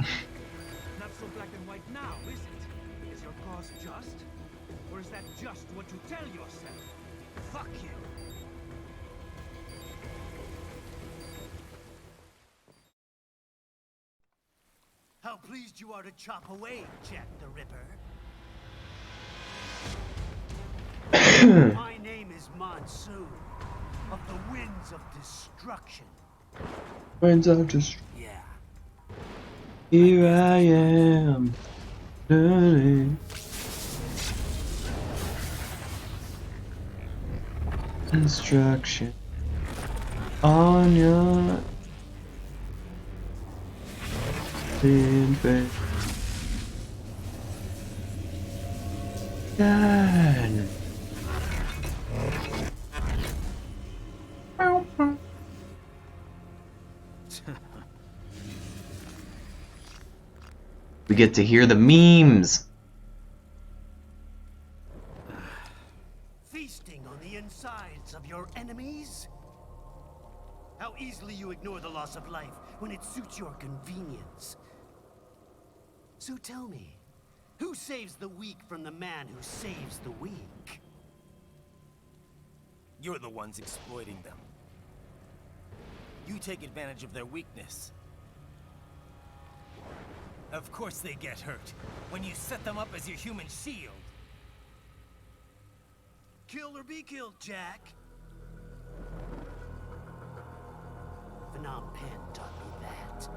Not so black and white now, is it? Is your cause just? Or is that just what you tell yourself? Fuck you. How pleased you are to chop away, Jack the Ripper. My name is Monsoon, of the Winds of Destruction. Winds of Destruction. Yeah. Here I am. Dirty. Instruction on your bed. Done. We get to hear the memes. Feasting on the insides of your enemies? How easily you ignore the loss of life when it suits your convenience. So tell me, who saves the weak from the man who saves the weak? You're the ones exploiting them. You take advantage of their weakness. Of course they get hurt when you set them up as your human shield. Kill or be killed, Jack. Phnom Penh taught me that.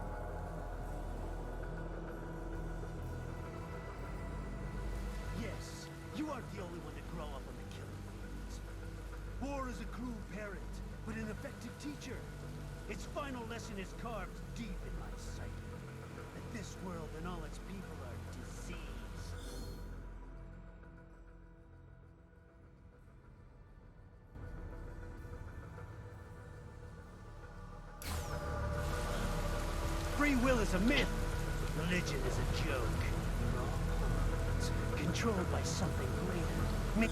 Yes, you aren't the only one to grow up on the killing fields. War is a cruel parent, but an effective teacher. Its final lesson is carved deep in my psyche. That this world and all its people are disease. Free will is a myth. Religion is a joke. We're all pawns, controlled by something greater.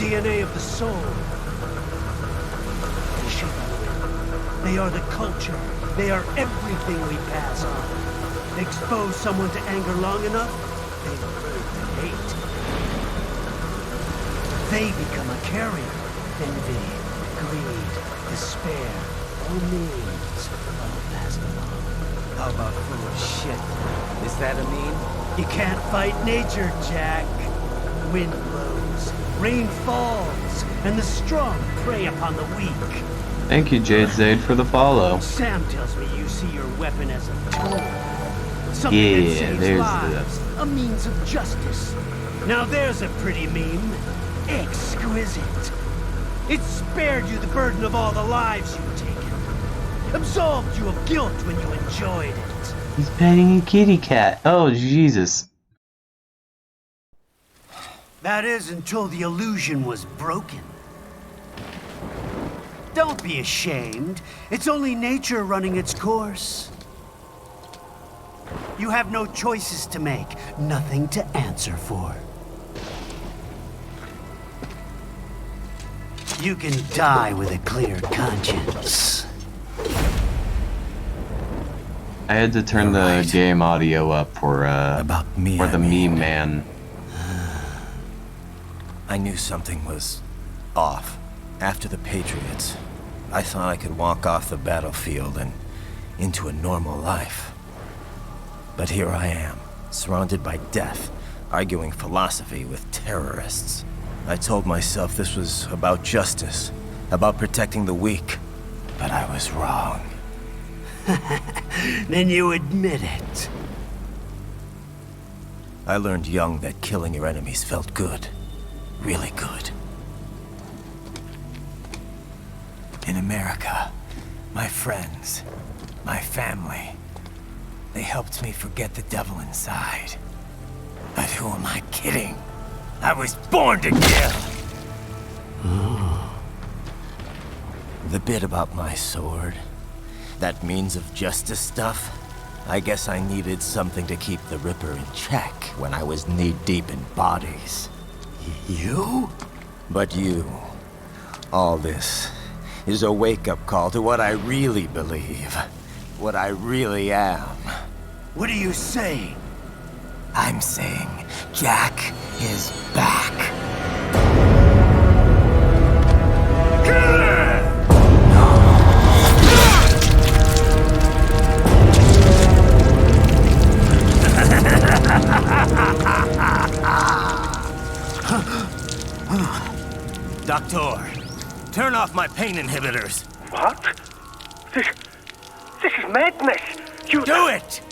DNA of the soul. They should be. They are the culture. They are everything we pass on. Expose someone to anger long enough, they will learn to hate. They become a carrier. Envy, greed, despair, all means, all passed along. How about full of shit? Is that a meme? You can't fight nature, Jack. Wind blows, rain falls, and the strong prey upon the weak. Thank you, Jade Zaid, for the follow. Sam tells me you see your weapon as a tool. Something that Yeah, saves there's lives, a means of justice. Now there's a pretty meme. Exquisite. It spared you the burden of all the lives you've taken. Absolved you of guilt when you enjoyed it. He's petting a kitty cat. Oh, Jesus. That is until the illusion was broken. Don't be ashamed. It's only nature running its course. You have no choices to make, nothing to answer for. You can die with a clear conscience. I had to turn the game audio up for the meme man. I knew something was off. After the Patriots, I thought I could walk off the battlefield and into a normal life. But here I am, surrounded by death, arguing philosophy with terrorists. I told myself this was about justice, about protecting the weak, but I was wrong. Then you admit it. I learned young that killing your enemies felt good. Really good. In America, my friends, my family, they helped me forget the devil inside. But who am I kidding? I was born to kill! The bit about my sword, that means of justice stuff, I guess I needed something to keep the Ripper in check when I was knee-deep in bodies. You? But you, all this, is a wake-up call to what I really believe. What I really am. What are you saying? I'm saying Jack is back. door. Turn off my pain inhibitors. What? This is madness. You do it!